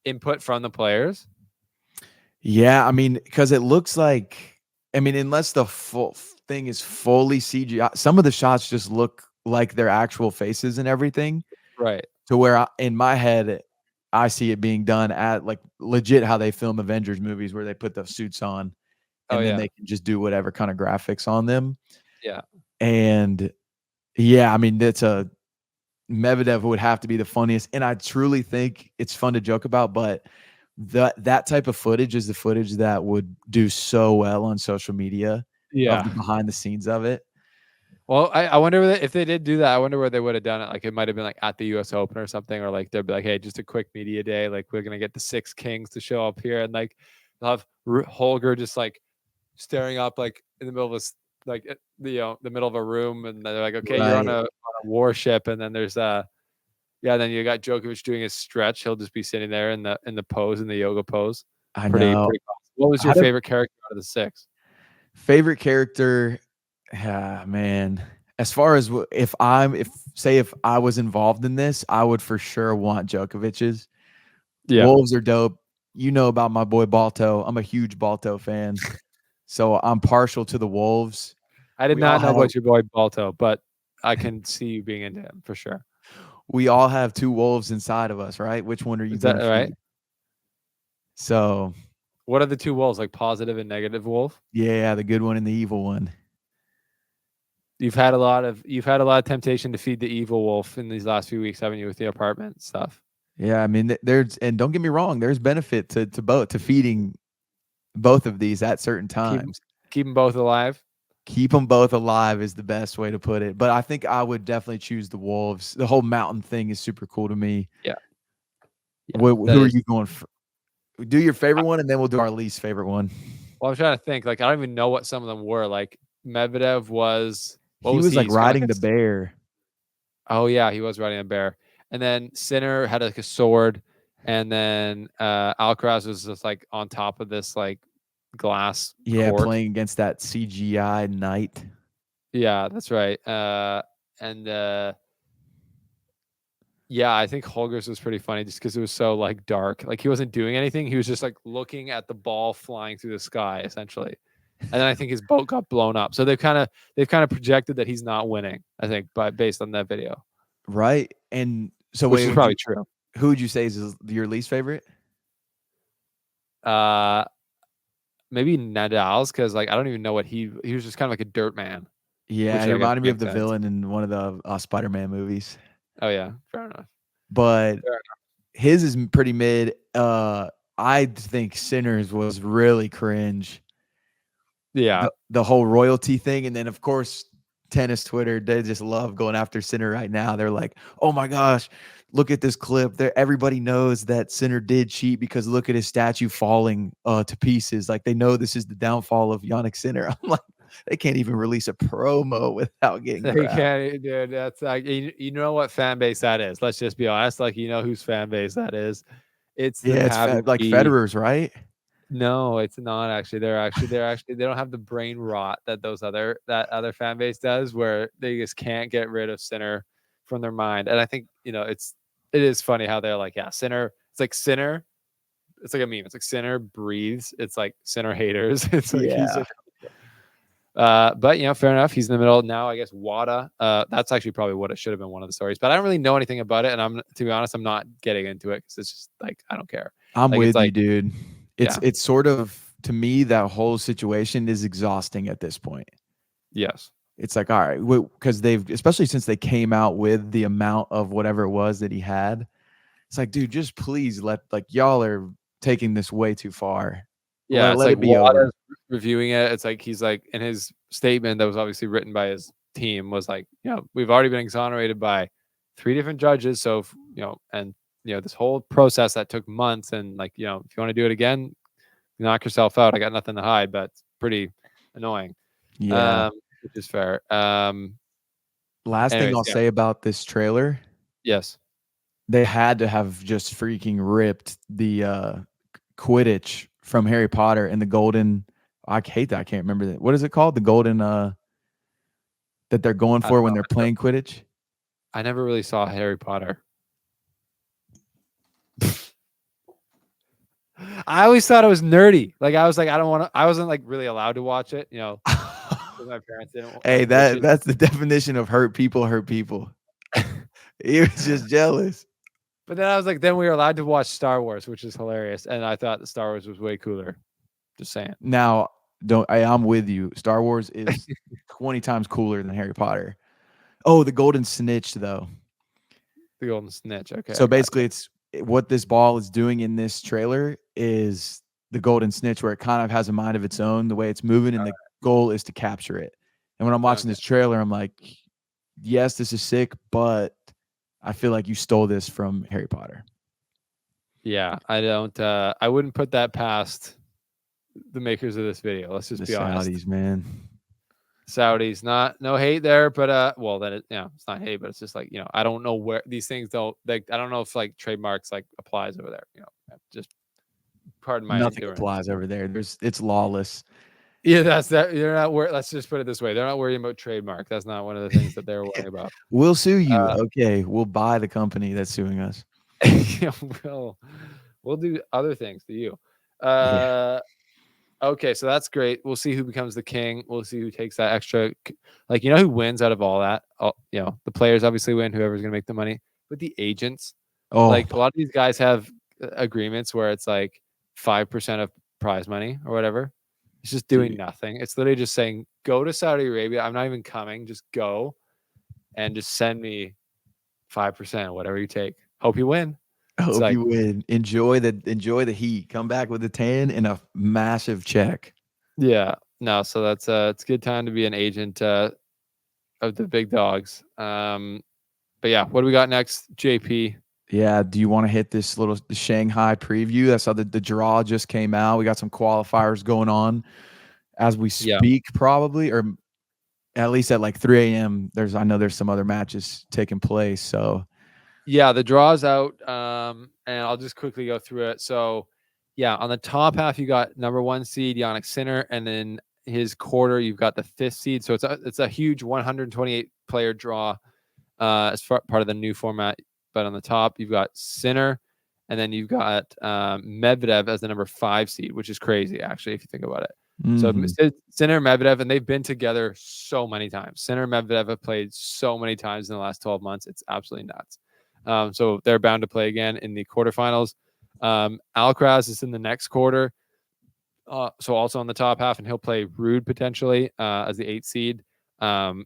input from the players? Yeah, I mean, because it looks like, I mean, unless the full thing is fully CGI, some of the shots just look like their actual faces and everything. Right. To where in my head, I see it being done at like legit how they film Avengers movies, where they put the suits on Oh and then yeah. they can just do whatever kind of graphics on them. Yeah. And yeah, I mean, that's a Medvedev would have to be the funniest. And I truly think it's fun to joke about, but that type of footage is the footage that would do so well on social media of Yeah. the behind the scenes of it. Well, I wonder if they did do that. I wonder where they would have done it. Like it might have been like at the U.S. Open or something, or like they'd be like, "Hey, just a quick media day. Like we're gonna get the Six Kings to show up here," and like they'll have Holger just like staring up like in the middle of this like the middle of a room, and they're like, "Okay, you're on Right. a warship," and then there's yeah, then you got Djokovic doing his stretch. He'll just be sitting there in the pose, in the yoga pose. I know. Pretty awesome. What was How your did favorite character out of the six? favorite character? Ah, man. As far as if I was involved in this, I would for sure want Djokovic's. Yeah, Wolves are dope. You know about my boy Balto. I'm a huge Balto fan. So I'm partial to the Wolves. I did We all not know have about your boy Balto, but I can see you being into him for sure. we all have two wolves inside of us, right? Which one are you Is that gonna right? feed? So What are the two wolves, like positive and negative wolf? yeah, the good one and the evil one. You've had a lot of temptation to feed the evil wolf in these last few weeks, haven't you, with the apartment stuff? Yeah, I mean, there's and don't get me wrong, there's benefit to both to feeding both of these at certain Keep times. keep them both alive. Keep them both alive is the best way to put it. But I think I would definitely choose the wolves. The whole mountain thing is super cool to me. Yeah, yeah, that Who are is. you going for? Do your favorite one, and then we'll do our least favorite one. Well, I'm trying to think. Like, I don't even know what some of them were. Like, Medvedev was what He was was he? like He's kind of riding the bear. oh yeah, he was riding a bear. And then Sinner had like a sword, and then Alcaraz was just like on top of this like glass Yeah, court. playing against that CGI knight. Yeah, that's right. And Yeah, I think Holger's was pretty funny just because it was so like dark. Like he wasn't doing anything. He was just like looking at the ball flying through the sky, essentially. And then I think his boat got blown up. So they've kind of projected that he's not winning. I think, by based on that video, Right. And so which wait, is probably true. who would you say is your least favorite? Uh, Maybe Nadal's because like I don't even know what he was just kind of like a dirt man, Yeah, which he I guess reminded me of makes the sense. villain in one of the Spider-Man movies. Oh yeah, fair enough. But Fair his is pretty mid. I think Sinners was really cringe. Yeah, The whole royalty thing, and then of course tennis Twitter, they just love going after Sinner right now. They're like, "Oh my gosh, look at this clip. There, everybody knows that Sinner did cheat because look at his statue falling to pieces. Like they know this is the downfall of Yannick Sinner." I'm like, they can't even release a promo without getting they crap. can't, dude. That's like you know what fan base that is. Let's just be honest. Like you know whose fan base that is. It's the Yeah, it's like Pappy. Federer's, right? No, it's not actually. They're actually they don't have the brain rot that that other fan base does, where they just can't get rid of Sinner from their mind. And I think it is funny how they're like, yeah, Sinner. It's like Sinner. It's like a meme. It's like Sinner breathes. It's like Sinner haters. It's like he's Yeah, just. But fair enough. He's in the middle now. I guess Wada. That's actually probably what it should have been one of the stories, but I don't really know anything about it, and to be honest, I'm not getting into it because it's just like I don't care. I'm Like it's with you, like dude. yeah, It's sort of, to me, that whole situation is exhausting at this point. yes. It's like, all right, because they've, especially since they came out with the amount of whatever it was that he had, it's like, dude, just please like y'all are taking this way too far. Yeah, it's Let like it be over. Wada's reviewing it. It's like he's like in his statement that was obviously written by his team was like, we've already been exonerated by 3 different judges. So, and this whole process that took months, and like, if you want to do it again, knock yourself out. I got nothing to hide, but it's pretty annoying. Yeah. Um, which is fair. Last thing Anyways, I'll yeah, say about this trailer, yes. they had to have just freaking ripped the Quidditch from Harry Potter and the golden. I hate that. I can't remember that. What is it called? The golden that they're going I don't for when know. they're playing Quidditch. I never really saw Harry Potter. I always thought it was nerdy. Like I was like, I don't want to. I wasn't like really allowed to watch it, because my parents didn't Hey, like, which is. that's the definition of hurt people hurt people. He was just jealous. But then I was like, then we were allowed to watch Star Wars, which is hilarious, and I thought the Star Wars was way cooler. Just saying. Now, I'm with you. Star Wars is 20 times cooler than Harry Potter. Oh, the golden snitch though. The Golden Snitch. Okay, So I got basically, it's what this ball is doing in this trailer is the golden snitch, where it kind of has a mind of its own, the way it's moving, and the goal is to capture it. And when I'm you. watching Okay. this trailer, I'm like, yes, this is sick, but I feel like you stole this from Harry Potter. Yeah, I don't. I wouldn't put that past the makers of this video. Let's just The be honest. Saudis, man. Saudis, no hate there, but well, then it's not hate, but it's just like I don't know where these things don't like. I don't know if like trademarks like applies over there. Just pardon my Nothing ignorance. applies over there. It's lawless. Yeah, that's that. They're not worried. Let's just put it this way: they're not worrying about trademark. That's not one of the things that they're worrying about. We'll sue you. Uh, Okay, we'll buy the company that's suing us. we'll we'll do other things to you. Yeah. Okay, so that's great. We'll see who becomes the king. We'll see who takes that extra. Like who wins out of all that? The players obviously win. Whoever's gonna make the money, but the agents, Oh, like a lot of these guys have agreements where it's like 5% of prize money or whatever. It's just doing dude. nothing. It's literally just saying, go to Saudi Arabia. I'm not even coming. Just go and just send me 5%, whatever you take. Hope you win. I It's hope like, you win. Enjoy the heat. Come back with a 10 and a massive check. yeah, no. So that's it's a good time to be an agent of the big dogs. But yeah, what do we got next, JP? Yeah. Do you want to hit this little Shanghai preview? That's how the draw just came out. We got some qualifiers going on as we Yeah, speak, probably, or at least at like 3 a.m. I know there's some other matches taking place. So yeah, the draw's out. And I'll just quickly go through it. So yeah, on the top half you got number 1 seed Yannick Sinner, and then his quarter you've got the 5th seed. So it's a huge 128 player draw. As part of the new format. but on the top you've got Sinner, and then you've got Medvedev as the number 5 seed, which is crazy actually if you think about it. So Mhm. Sinner, Medvedev, and they've been together so many times. Sinner and Medvedev have played so many times in the last 12 months. It's absolutely nuts. So they're bound to play again in the quarterfinals. Alcaraz is in the next quarter. So also on the top half, and he'll play Rude potentially as the 8th seed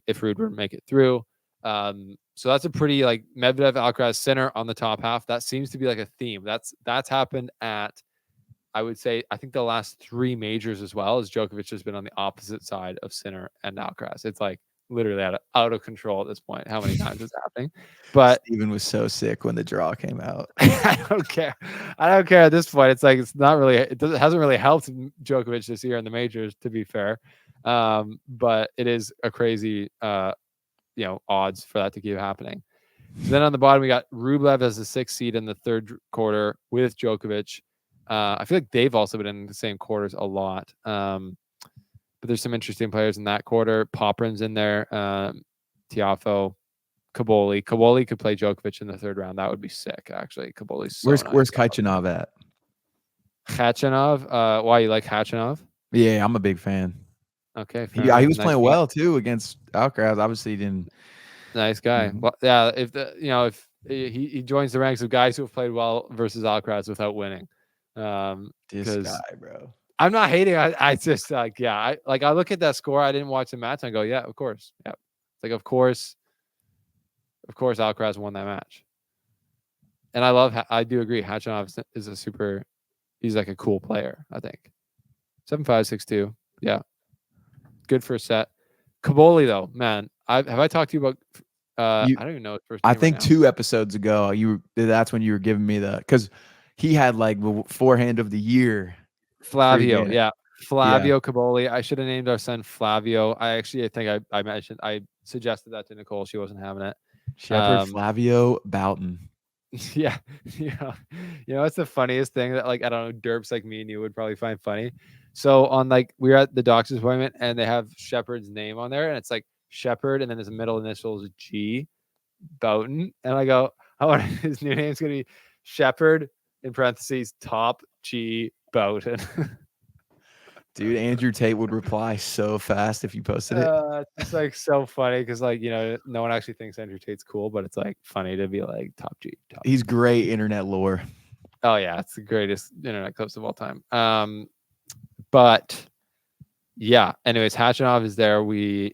if Rude were to make it through. So that's a pretty like Medvedev, Alcaraz, Sinner on the top half. That seems to be like a theme. That's happened at, I would say, I think the last 3 majors as well, as Djokovic has been on the opposite side of Sinner and Alcaraz. It's like literally out of control at this point, how many times it's happening. But Steven was so sick when the draw came out. I don't care. I don't care at this point. It's like it's not really. It hasn't really helped Djokovic this year in the majors, to be fair. But it is a crazy, odds for that to keep happening. So then on the bottom we got Rublev as the 6th seed in the third quarter with Djokovic. I feel like they've also been in the same quarters a lot. But there's some interesting players in that quarter. Poprin's in there. Tiafoe. Kaboli. Kaboli could play Djokovic in the 3rd round. That would be sick, actually. Kaboli's so nice. Where's Kachanov at? Khachanov. Why you like Khachanov? Yeah, I'm a big fan. Okay, He fair enough. was Nice playing guy. well too against Alcaraz. Obviously, he didn't. Nice guy. Mhm. Well, yeah. If he joins the ranks of guys who have played well versus Alcaraz without winning, This because guy, bro. I'm not hating. I just like I look at that score. I didn't watch the match. And I go, yeah, of course. Yeah, it's like of course Alcaraz won that match. And I do agree. Khachanov is a super. He's like a cool player. I think 7-5, 6-2. Yeah, good for a set. Kaboli though, man, have I talked to you about? You, I don't even know his first I name right think now. 2 episodes ago, that's when you were giving me because he had like the forehand of the year. Flavio, Friggin', yeah, yeah, Flavio Kaboli. I should have named our son Flavio. I think I suggested that to Nicole. She wasn't having it. Shepherd Flavio Boughton. Yeah, what's the funniest thing that like I don't know, derps like me and you would probably find funny. So on like we were at the doctor's appointment and they have Shepard's name on there and it's like Shepard and then his middle initial is G, Boughton, and I go, his new name's gonna be Shepard in parentheses top G Boughton. Dude, Andrew Tate would reply so fast if you posted it. It's just like so funny because like no one actually thinks Andrew Tate's cool, but it's like funny to be like top G. He's great internet lore. Oh yeah, it's the greatest internet clips of all time. But yeah. Anyways, Khachanov is there. We'll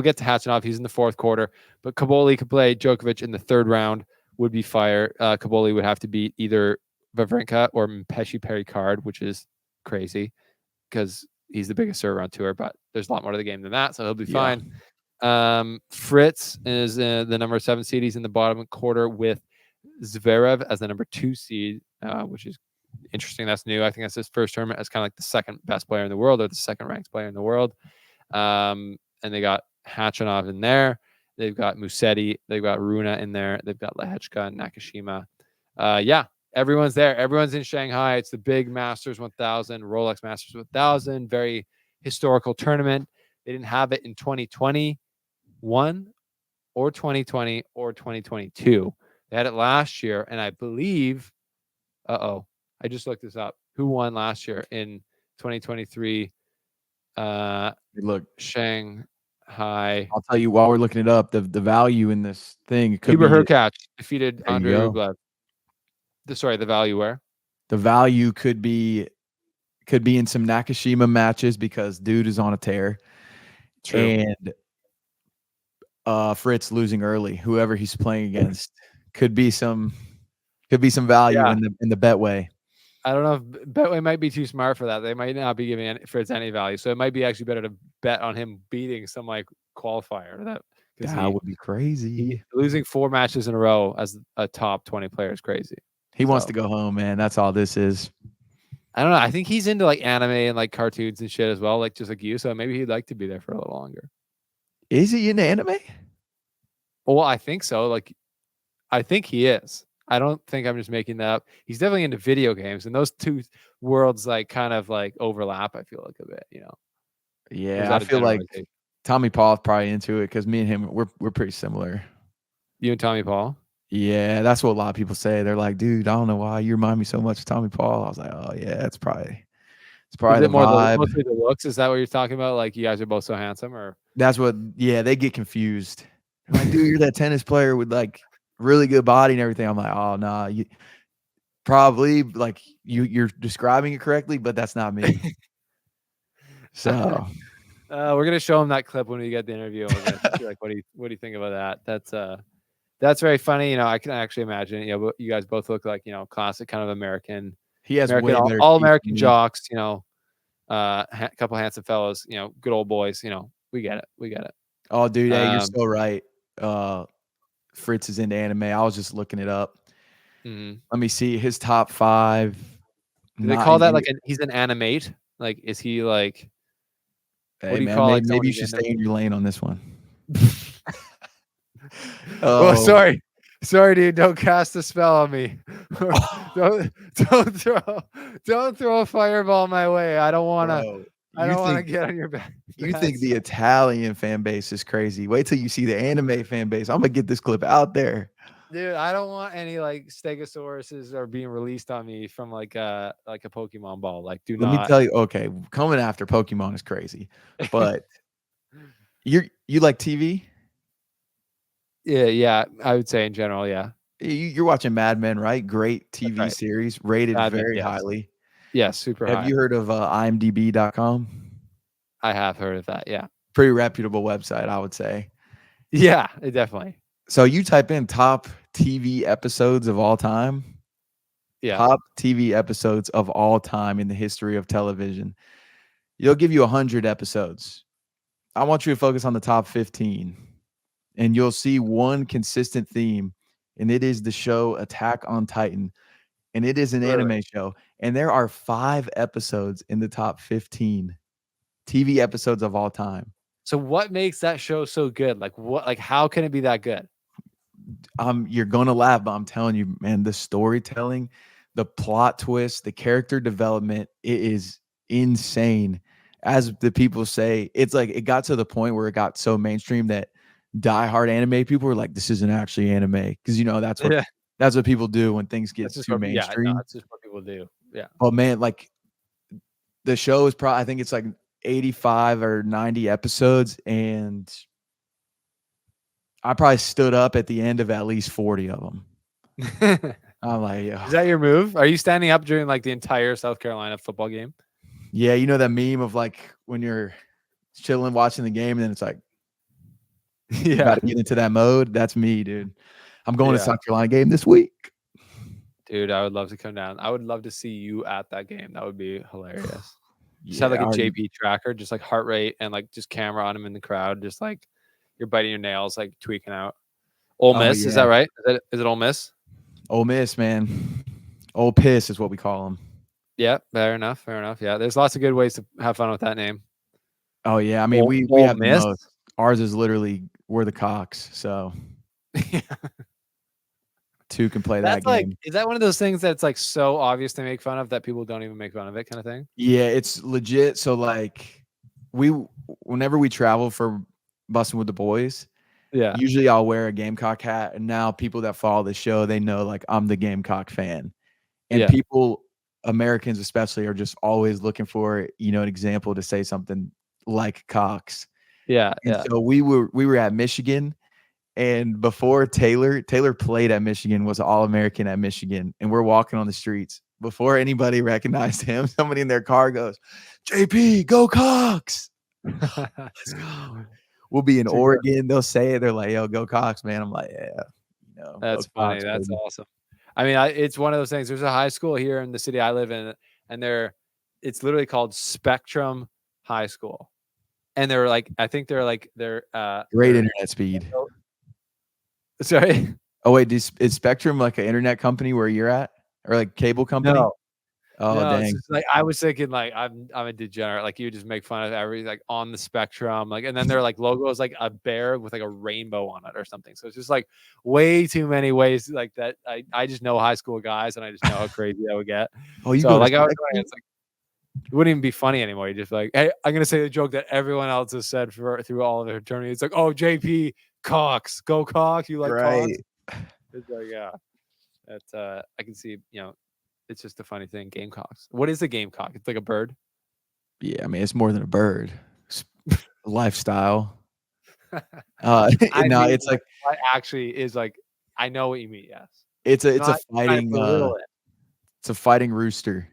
get to Khachanov. He's in the 4th quarter, but Kaboli could play Djokovic in the 3rd round. Would be fire. Kaboli would have to beat either Wawrinka or Mpeshi Perricard, which is crazy because he's the biggest server on tour. But there's a lot more to the game than that, so he'll be fine. Fritz is the number 7 seed. He's in the bottom quarter with Zverev as the number 2 seed, which is interesting. That's new. I think that's his first tournament as kind of like the 2nd best player in the world or the 2nd ranked player in the world. And they got Khachanov in there. They've got Musetti. They've got Runa in there. They've got Lehechka and Nakashima. Yeah, everyone's there. Everyone's in Shanghai. It's the big Masters 1000, Rolex Masters 1000. Very historical tournament. They didn't have it in 2021 or 2020 or 2022. They had it last year, and I believe, I just looked this up. Who won last year in 2023? Look, Shanghai. I'll tell you while we're looking it up, the value in this thing could Hubert be. Hurkacz defeated There you Andre go. Rublev. The value where? The value could be in some Nakashima matches because dude is on a tear. True. And Fritz losing early, whoever he's playing against, could be some value Yeah. in the Betway. I don't know if Betway might be too smart for that. They might not be giving Fritz any value, so it might be actually better to bet on him beating some like qualifier. That would be crazy. Losing 4 matches in a row as a top 20 player is crazy. He wants to go home, man. That's all this is. I don't know. I think he's into like anime and like cartoons and shit as well, like just like you. So maybe he'd like to be there for a little longer. Is he into anime? Well, I think so. Like, I think he is. I don't think I'm just making that up. He's definitely into video games, and those two worlds like kind of like overlap. I feel like a bit, Yeah, I feel like Tommy Paul's probably into it because me and him we're pretty similar. You and Tommy Paul? Yeah, that's what a lot of people say. They're like, dude, I don't know why you remind me so much of Tommy Paul. I was like, oh yeah, it's Is probably it the more vibe. mostly the looks? Is that what you're talking about? Like you guys are both so handsome, or That's what. Yeah, they get confused. They're like, dude, you're that tennis player with like really good body and everything. I'm like, oh nah, you probably like you're describing it correctly, but that's not me. So we're gonna show him that clip when we get the interview. And we're gonna be like, what do you think about that? That's very funny. I can actually imagine. You guys both look like classic kind of American, he has way better all teeth than American me. jocks. Couple handsome fellows. Good old boys. We get it. We get it. Oh, dude, hey, you're Um, so right. Fritz is into anime. I was just looking it up. mhm. Let me see his top 5. Do they Not call in that any. like he's an animate? Like, is he like? What Hey do you man, call maybe like someone maybe you who's should into? stay in your lane on this one. Oh, Oh, sorry, dude. Don't cast a spell on me. don't don't throw don't throw a fireball my way. I don't wanna. bro, I you don't want to think get on your bad you bad think the side. Italian fan base is crazy. Wait till you see the anime fan base. I'm gonna get this clip out there. Dude, I don't want any like stegosauruses are being released on me from like a Pokemon ball. Like, do Let me not. tell you, okay, coming after Pokemon is crazy, but you like TV? Yeah, I would say in general, yeah. You're watching Mad Men, right? Great That's TV right. series, rated Admin, very yes. highly. Yes, super Have high. you heard of IMDb.com? I have heard of that. Yeah. Pretty reputable website, I would say. Yeah, definitely. So you type in top TV episodes of all time, Yeah. top TV episodes of all time in the history of television. You'll give you 100 episodes. I want you to focus on the top 15, and you'll see one consistent theme, and it is the show Attack on Titan, and it is an Really? anime show. And there are 5 episodes in the top 15 TV episodes of all time. So what makes that show so good? Like how can it be that good? You're gonna laugh, but I'm telling you, man, the storytelling, the plot twist, the character development, it is insane. As the people say, it's like it got to the point where it got so mainstream that diehard anime people were like, "This isn't actually anime," because Yeah. that's what people do when things That's get just too what yeah, no, mainstream. that's just what people do. Yeah. Oh man, like the show is probably I think it's like 85 or 90 episodes, and I probably stood up at the end of at least 40 of them. I'm like, Is yeah. that your move? Are you standing up during like the entire South Carolina football game? Yeah, you know that meme of like when you're chilling watching the game and then it's like you got Yeah. to get into that mode. That's me, dude. I'm going to Yeah. South Carolina game this week. Dude, I would love to come down. I would love to see you at that game. That would be hilarious. Just have Yeah, like I a already. JP tracker, just like heart rate and like just camera on him in the crowd, just like you're biting your nails, like tweaking out. Ole Oh Miss, is that yeah, right? Is it Ole Miss? Ole Miss, man. Old Piss is what we call them. Yeah, fair enough. Fair enough. Yeah, there's lots of good ways to have fun with that name. Oh yeah, I mean we Ole have the Miss. most. Ours is literally we're the Cox, so Yeah. two can play that That's like, game. is that one of those things that's like so obvious to make fun of that people don't even make fun of it, kind of thing? Yeah, it's legit. So like we whenever we travel for busting with the boys, Yeah. usually I'll wear a Gamecock hat, and now people that follow the show, they know like I'm the Gamecock fan. And Yeah. people, Americans especially, are just always looking for, an example to say something like Cox. Yeah. And Yeah. so we were at Michigan, and before Taylor played at Michigan, was All-American at Michigan, and we're walking on the streets. Before anybody recognized him, somebody in their car goes, "JP, go Cox. Let's go." We'll be in It's a good- Oregon. They'll say it. They're like, "Yo, go Cox, man." I'm like, "Yeah, go That's funny. Cox, That's baby." awesome. I mean, it's one of those things. There's a high school here in the city I live in, and it's literally called Spectrum High School. And they're like, I think Great they're internet speed. sorry. Oh wait, is Spectrum like an internet company where you're at, or like cable company? No, Oh no, it's dang, just like I was thinking like I'm a degenerate. Like you just make fun of everything like on the spectrum. Like and then their like logo is like a bear with like a rainbow on it or something. So it's just like way too many ways like that. I just know high school guys and I just know how crazy I would get. oh you So go to like I was going, Spectrum? it's like it wouldn't even be funny anymore. You just like, hey, I'm gonna say the joke that everyone else has said through all of their eternity. It's like, oh JP Cox, go Cox, you like Cox? Right. It's like, yeah, that's I can see, it's just a funny thing. Gamecocks. What is a gamecock? It's like a bird. Yeah, I mean, it's more than a bird. It's a lifestyle. I No, mean, it's like like, what actually is like. I know what you mean. Yes, it's a not trying to fighting belittle it. it's a fighting rooster.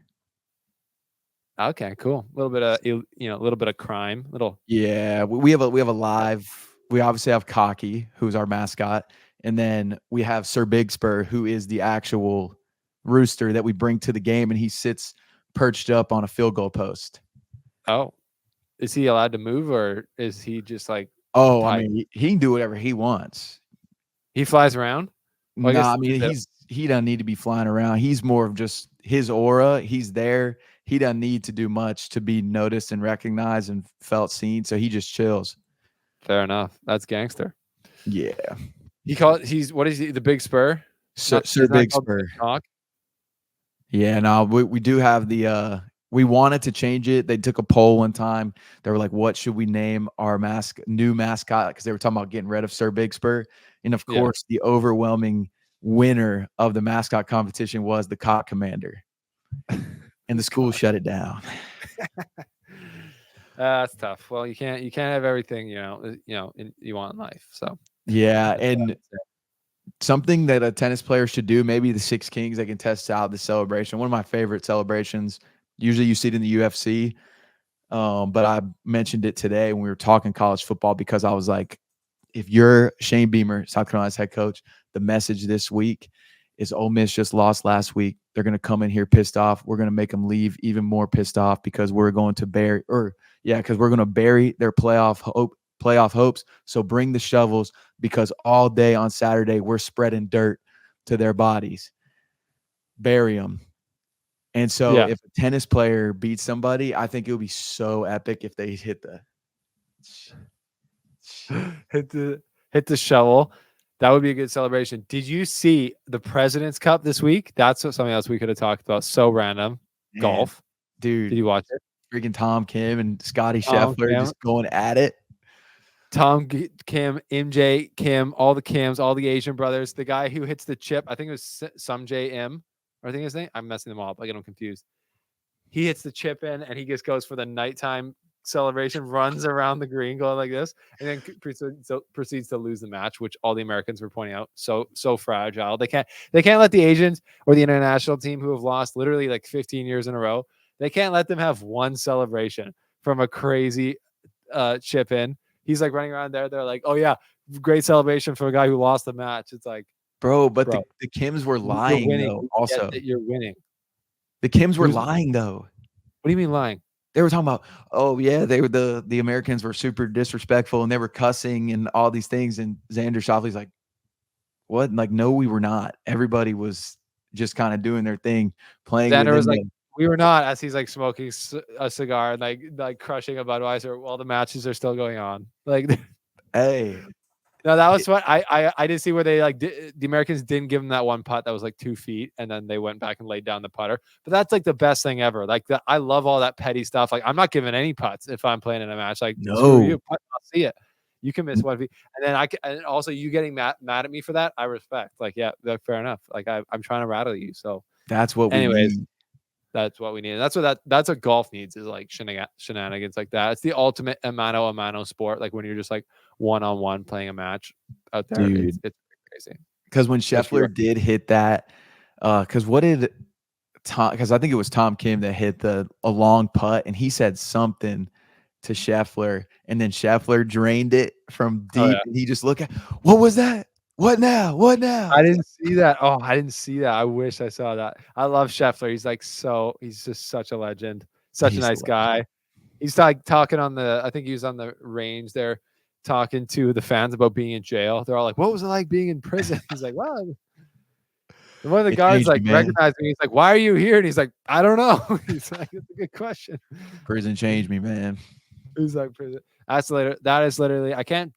Okay, cool. A little bit of a little bit of crime. Little. Yeah, we have a live. We obviously have Cocky, who's our mascot, and then we have Sir Big Spur, who is the actual rooster that we bring to the game, and he sits perched up on a field goal post. Oh, is he allowed to move, or is he just like Oh, I tight? mean, he can do whatever he wants. He flies around. Well, I Nah, I guess mean, he doesn't need to be flying around. He's more of just his aura. He's there. He doesn't need to do much to be noticed and recognized and felt seen. So he just chills. fair enough. That's gangster. Yeah, He's what is he? The Big Spur? Not Sir is not Big called Big Spur. Cock. Yeah, no, we do have the we wanted to change it. They took a poll one time. They were like, "What should we name our new mascot?" Because they were talking about getting rid of Sir Big Spur, and of Yeah. course, the overwhelming winner of the mascot competition was the Cock Commander, and the school Cock. shut it down. That's tough. Well, you can't have everything you want in life. So Yeah, that's what I and would say. something that a tennis player should do, maybe the Six Kings, they can test out the celebration. One of my favorite celebrations. Usually, you see it in the UFC. But I mentioned it today when we were talking college football because I was like, if you're Shane Beamer, South Carolina's head coach, the message this week is Ole Miss just lost last week. They're going to come in here pissed off. We're going to make them leave even more pissed off because we're going to because we're going to bury their playoff hopes. So bring the shovels because all day on Saturday we're spreading dirt to their bodies. Bury them. And so Yeah. if a tennis player beats somebody, I think it would be so epic if they hit the hit the shovel. That would be a good celebration. Did you see the President's Cup this week? That's something else we could have talked about. So random. man, Golf. Did dude, you watch it? freaking Tom Kim and Scotty Tom Scheffler Kim, just going at it. Kim, MJ, Kim, all the Kims, all the Asian brothers. The guy who hits the chip, I think it was some JM, or I think his name. I'm messing them all up. I get them confused. He hits the chip in, and he just goes for the nighttime celebration, runs around the green going like this, and then proceeds to lose the match, which all the Americans were pointing out. So fragile. They can't let the Asians or the international team who have lost literally like 15 years in a row. They can't let them have one celebration from a crazy chip in. He's like running around there. They're like, oh yeah, great celebration for a guy who lost the match. It's like, Bro, but bro, the Kims were you're lying winning. though. You get Also, that you're winning. the Kims were Who's lying though. what do you mean lying? They were talking about, oh yeah, they were the Americans were super disrespectful and they were cussing and all these things. And Xander Shoffley's like, what? Like, no, we were not. Everybody was just kind of doing their thing, playing Xander was within like, the we were not, as he's like smoking a cigar and like crushing a Budweiser while the matches are still going on. Like, hey. no, that was what I did see where they like the Americans didn't give him that one putt that was like 2 feet, and then they went back and laid down the putter. But that's like the best thing ever. Like I love all that petty stuff. Like I'm not giving any putts if I'm playing in a match. Like screw No. you, putt, I'll see it. You can miss 1 feet, and then and also you getting mad at me for that, I respect. Like yeah, fair enough. Like I'm trying to rattle you. So, That's what we anyways. need. That's what we need. That's what golf needs is like shenanigans like that. It's the ultimate a mano sport. Like when you're just like one-on-one playing a match out there. Dude. It's crazy. Because when Which you Scheffler did hit that, because what did Tom? Because I think it was Tom Kim that hit a long putt, and he said something to Scheffler, and then Scheffler drained it from oh deep, yeah. and he just looked at, what was that? What now? What now? I didn't see that. Oh, I didn't see that. I wish I saw that. I love Scheffler. He's just such a legend. Such a He's nice guy. He's like talking on I think he was on the range there talking to the fans about being in jail. They're all like, what was it like being in prison? He's like, well, and one of the it guards changed me, like man. recognized me. He's like, "Why are you here?" And he's like, "I don't know." He's like, "It's a good question." Prison changed me, man. He's like, "Prison." That is literally. I can't.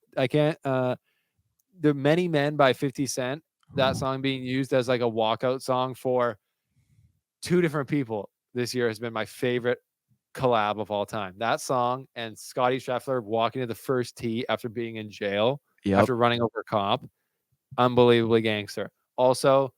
The Many Men by 50 Cent. That song being used as like a walkout song for two different people this year has been my favorite collab of all time. That song and Scotty Scheffler walking to the first tee after being in jail Yep. after running over a cop. Unbelievably gangster. Also,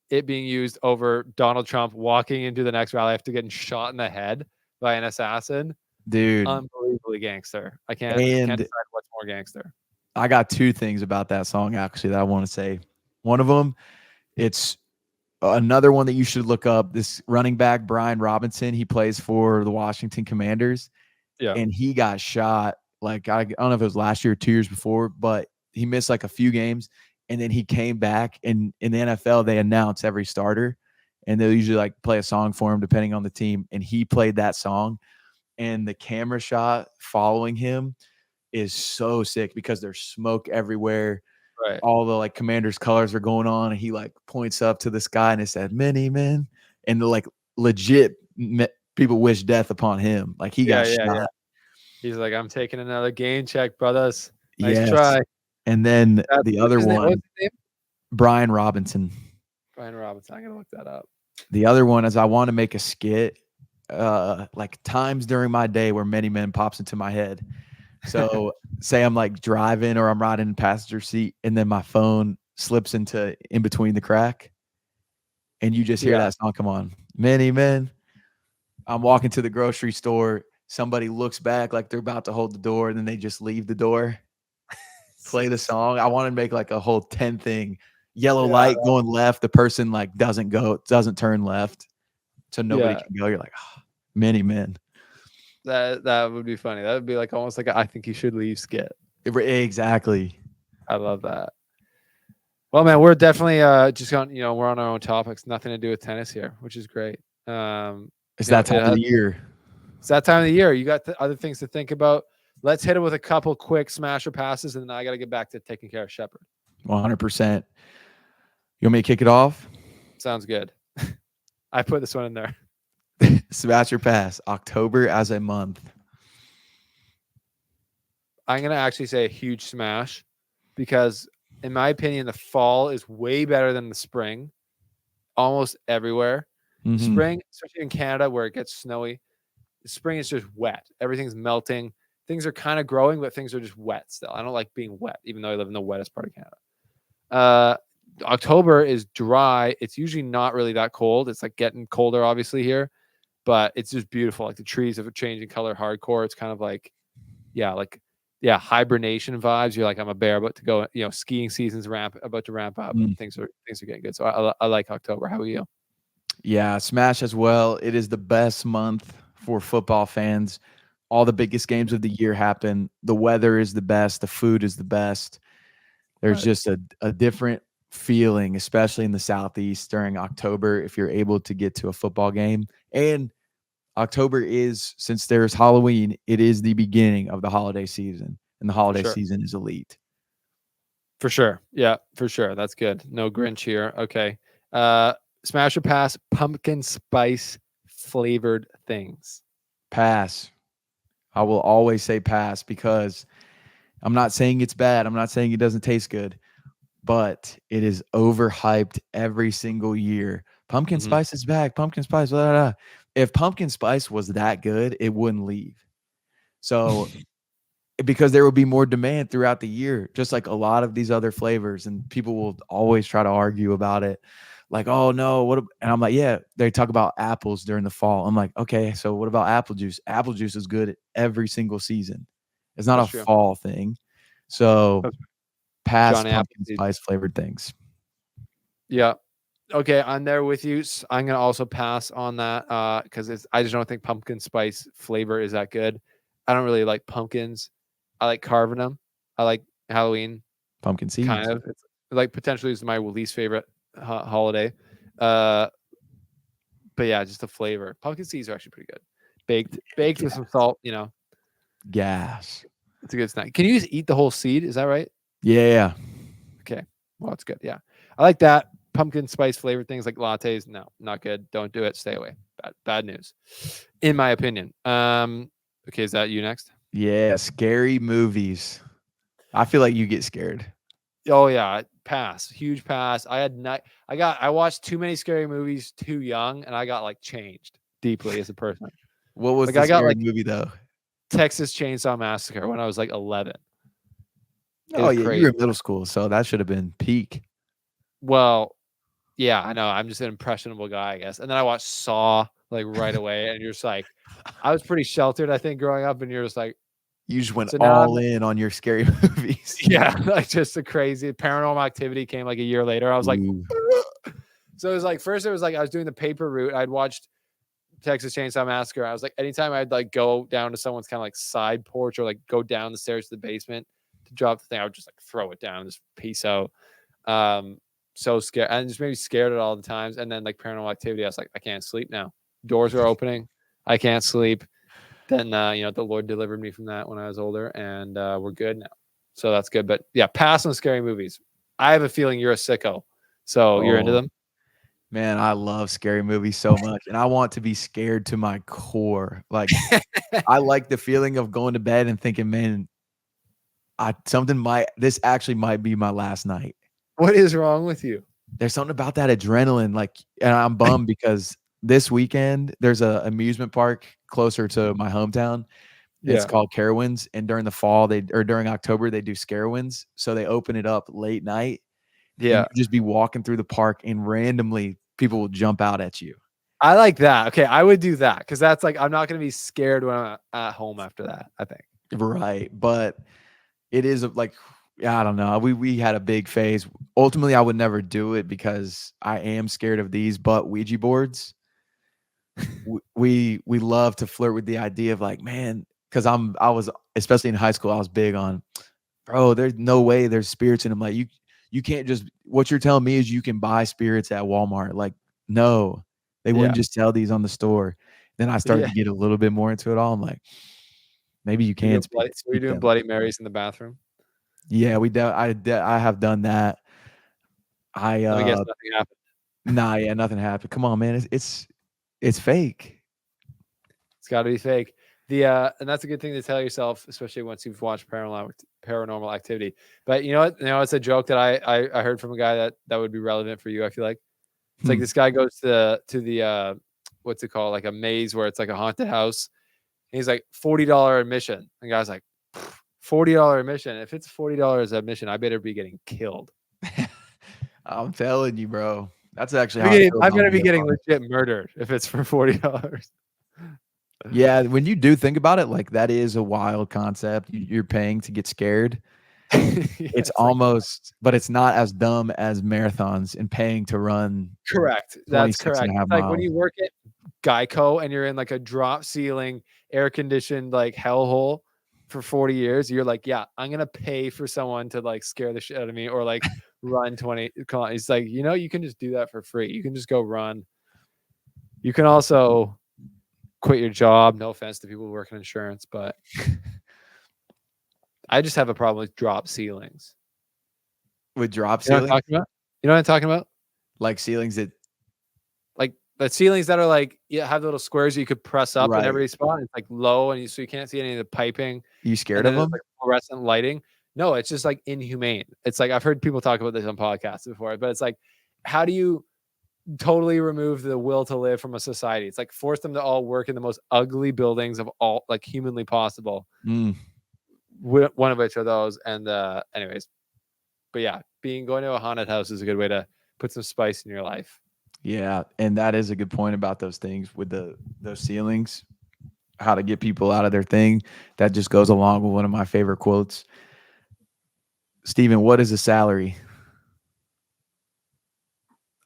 it being used over Donald Trump walking into the next rally after getting shot in the head by an assassin. Dude. Unbelievably gangster. I can't And decide what's more gangster. I got two things about that song actually that I want to say. One of them, it's another one that you should look up. This running back, Brian Robinson, he plays for the Washington Commanders, Yeah. and he got shot. Like, I don't know if it was last year or 2 years before, but he missed like a few games, and then he came back. And in the NFL, they announce every starter, and they'll usually like play a song for him depending on the team. And he played that song, and the camera shot following him is so sick because there's smoke everywhere. Right. All the like Commander's colors are going on, and he like points up to the sky and it said many men, and the like legit people wish death upon him. Like he got shot. He's like, I'm taking another game check, brothers. Nice Yes. try. And then the What's other his name? one, What's his name? Brian Robinson. Brian Robinson. I'm gonna look that up. The other one is I want to make a skit, like times during my day where many men pops into my head. So say I'm like driving or I'm riding in the passenger seat, and then my phone slips into in between the crack, and you just hear that song come on. Many men. I'm walking to the grocery store. Somebody looks back like they're about to hold the door, and then they just leave the door. Play the song. I want to make like a whole 10 thing. Yellow light going left. The person like doesn't turn left, so nobody can go. You're like, oh, many men. That would be funny. That would be like almost like I think you should leave skit. Exactly. I love that. Well, man, we're definitely just on. We're on our own topics. Nothing to do with tennis here, which is great. It's that time of the year. It's that time of the year. You got other things to think about. Let's hit it with a couple quick smasher passes, and then I got to get back to taking care of Shepard. 100%. You want me to kick it off? Sounds good. I put this one in there. Smasher pass. October as a month. I'm going to actually say a huge smash because, in my opinion, the fall is way better than the spring almost everywhere. Mm-hmm. Spring, especially in Canada where it gets snowy, the spring is just wet. Everything's melting. Things are kind of growing, but things are just wet still. I don't like being wet, even though I live in the wettest part of Canada. October is dry. It's usually not really that cold. It's like getting colder, obviously, here, but it's just beautiful. Like the trees have a changing color hardcore. It's kind of like, hibernation vibes. You're like, I'm a bear about to go, skiing season's about to ramp up and things are getting good. So I like October. How are you? Yeah, smash as well. It is the best month for football fans. All the biggest games of the year happen. The weather is the best. The food is the best. There's just a different feeling, especially in the Southeast during October, if you're able to get to a football game. And October is, since there's Halloween, it is the beginning of the holiday season, and the holiday season is elite. For sure. Yeah, for sure. That's good. No Grinch here. Okay. Smash or pass, pumpkin spice flavored things. Pass. I will always say pass because I'm not saying it's bad. I'm not saying it doesn't taste good, but it is overhyped every single year. Pumpkin spice is back. Pumpkin spice. Blah, blah, blah. If pumpkin spice was that good, it wouldn't leave. So because there will be more demand throughout the year, just like a lot of these other flavors, and people will always try to argue about it. Like, oh no, what? And I'm like, yeah, they talk about apples during the fall. I'm like, okay, so what about apple juice? Apple juice is good every single season. It's not a fall thing. So pass pumpkin spice flavored things. Yeah. Okay, I'm there with you. I'm gonna also pass on that because I just don't think pumpkin spice flavor is that good. I don't really like pumpkins. I like carving them. I like Halloween. Pumpkin seeds. Kind of. It's like potentially is my least favorite holiday. But yeah, just the flavor. Pumpkin seeds are actually pretty good. Baked with some salt, Gas. It's a good snack. Can you just eat the whole seed? Is that right? Yeah. Okay. Well, it's good. Yeah. I like that. Pumpkin spice flavored things like lattes. No, not good. Don't do it. Stay away. Bad news. In my opinion. Okay, is that you next? Yeah, scary movies. I feel like you get scared. Oh yeah, pass. Huge pass. I watched too many scary movies too young, and I got like changed deeply as a person. What was the scary movie though? Texas Chainsaw Massacre when I was like 11. Oh yeah, you were in middle school, so that should have been peak. Well, yeah, I know. I'm just an impressionable guy, I guess. And then I watched Saw like right away, and you're just like, I was pretty sheltered, I think, growing up, and you're just like, You just went so now I'm all in on your scary movies. yeah, like just a crazy Paranormal Activity came like a year later. I was like, Ooh. so it was like first it was like I was doing the paper route. I'd watched Texas Chainsaw Massacre. I was like, anytime I'd like go down to someone's kind of like side porch or like go down the stairs to the basement to drop the thing, I would just like throw it down and just peace out. So scared and just maybe scared at all the times. And then like Paranormal Activity, I was like, I can't sleep now. Doors are opening. I can't sleep. Then the Lord delivered me from that when I was older, and we're good now. So that's good. But yeah, pass on scary movies. I have a feeling you're a sicko, so you're into Oh, them. man, I love scary movies so much, and I want to be scared to my core. Like, I like the feeling of going to bed and thinking, "Man, this actually might be my last night." What is wrong with you? There's something about that adrenaline, like, and I'm bummed because this weekend there's a amusement park closer to my hometown. It's Yeah, called Carowinds, and during the fall, during October, they do Scarowinds, so they open it up late night, and yeah. you just be walking through the park, and randomly people will jump out at you. I like that. Okay, I would do that because that's like I'm not going to be scared when I'm at home after that. I think. Right, but it is like, yeah, I don't know. We had a big phase. Ultimately, I would never do it because I am scared of these, but Ouija boards, we love to flirt with the idea of like, man, because I was especially in high school, I was big on, bro, there's no way there's spirits in them. Like you can't just what you're telling me is you can buy spirits at Walmart. Like, no, they Yeah, wouldn't just sell these on the store. Then I started yeah. to get a little bit more into it all. I'm like, maybe you You're can doing bloody, so you're speak doing them. Bloody Marys in the bathroom. Yeah, I have done that. I Let me guess, nothing happened. nah, yeah, nothing happened. Come on, man. It's fake. It's got to be fake. And that's a good thing to tell yourself, especially once you've watched Paranormal Activity. But you know what? It's a joke that I heard from a guy that would be relevant for you. I feel like it's like Hmm. this guy goes to the what's it called, like a maze where it's like a haunted house. And he's like $40 admission. And the guy's like $40 admission. If it's $40 admission, I better be getting killed. I'm telling you, bro. That's actually how I feel I about better be getting VFR. legit murdered if it's for $40. Yeah, when you do think about it, like that is a wild concept. You're paying to get scared. Yeah, It's it's like almost, but it's not as dumb as marathons and paying to run correct. That's 26 and correct. a half It's like when miles. you work at Geico and you're in like a drop ceiling, air conditioned like hellhole for 40 years, you're like, yeah, I'm gonna pay for someone to like scare the shit out of me or like run 20 It's like, you can just do that for free. You can just go run. You can also quit your job. No offense to people who work in insurance, but I just have a problem with drop ceilings. With drop You know what I'm ceilings, talking about? You know what I'm talking about? like ceilings that Like the ceilings that are like have little squares you could press up in right. every spot. It's like low and so you can't see any of the piping. You scared And then of there's them? like fluorescent lighting. No, it's just like inhumane. It's like I've heard people talk about this on podcasts before, but it's like, how do you totally remove the will to live from a society? It's like force them to all work in the most ugly buildings of all like humanly possible. Mm, One of which are those. And anyways, but yeah, going to a haunted house is a good way to put some spice in your life. yeah, and that is a good point about those things with those ceilings, how to get people out of their thing. That just goes along with one of my favorite quotes. Stephen, what is a salary?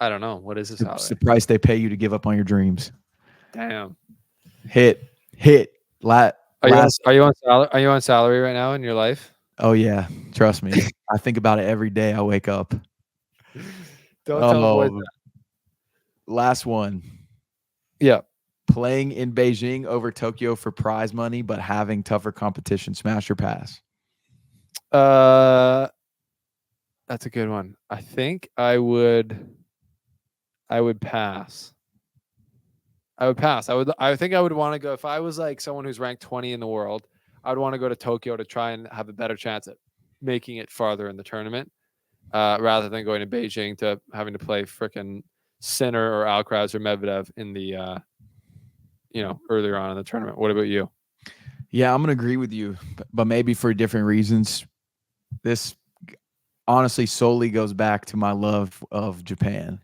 I don't know. What is the It's the salary? price they pay you to give up on your dreams. Damn. Hit. Last. Are you on salary right now in your life? Oh yeah, trust me. I think about it every day. I wake up. Don't tell boys Oh, that. last one. Yeah. Playing in Beijing over Tokyo for prize money, but having tougher competition. Smash or pass? Uh that's a good one. I think I would pass. I think I would want to go if I was like someone who's ranked 20 in the world, I would want to go to Tokyo to try and have a better chance at making it farther in the tournament. Rather than going to Beijing to having to play frickin' Sinner or Alcaraz or Medvedev in the earlier on in the tournament. What about you? Yeah, I'm gonna agree with you, but maybe for different reasons. This honestly solely goes back to my love of Japan.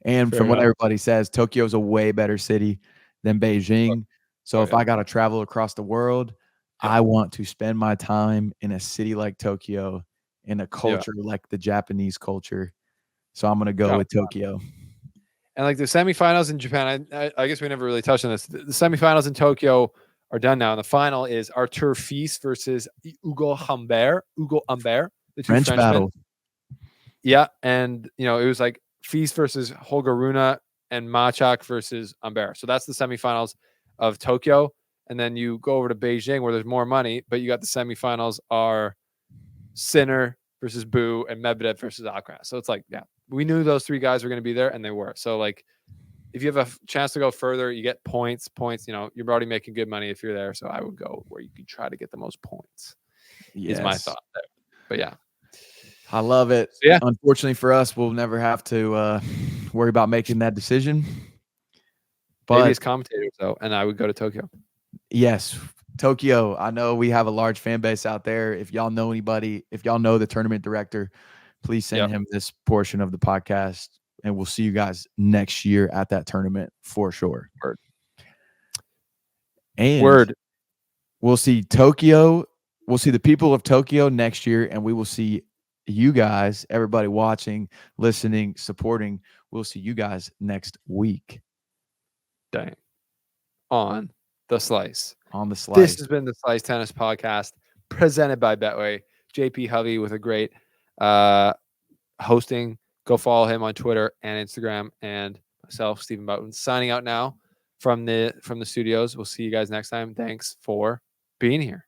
And Fair from what enough. everybody says, Tokyo is a way better city than Beijing. So Oh if yeah. I got to travel across the world, Yeah. I want to spend my time in a city like Tokyo, in a Yeah. culture like the Japanese culture. So I'm going to go Oh, with Tokyo. and like the semifinals in Japan, I guess we never really touched on this. The semifinals in Tokyo are done now, and the final is Arthur Fils versus Hugo Humbert, the two French Frenchmen. battle. Yeah, and it was like Fils versus Holger Rune and Machak versus Humbert. So that's the semifinals of Tokyo, and then you go over to Beijing where there's more money, but you got the semifinals are Sinner versus Boo and Medvedev versus Alcaraz. So it's like, yeah, we knew those three guys were going to be there, and they were. So like, if you have a chance to go further, you get points. You're already making good money if you're there. So I would go where you can try to get the most points. Is my Yes. thought there. But yeah, I love it. so yeah, Unfortunately for us, we'll never have to worry about making that decision. maybe But as commentators though, and I would go to Tokyo. yes, Tokyo. I know we have a large fan base out there. If y'all know anybody, if y'all know the tournament director, please send Yep. him this portion of the podcast, and we'll see you guys next year at that tournament for sure. Word. And Word. we'll see Tokyo. We'll see the people of Tokyo next year, and we will see you guys, everybody watching, listening, supporting. We'll see you guys next week Dang. On the slice. on the This slice. has been the Slice Tennis Podcast presented by Betway. JP Hovey with a great hosting. Go follow him on Twitter and Instagram, and myself, Stephen Button, signing out now from the studios. We'll see you guys next time. Thanks for being here.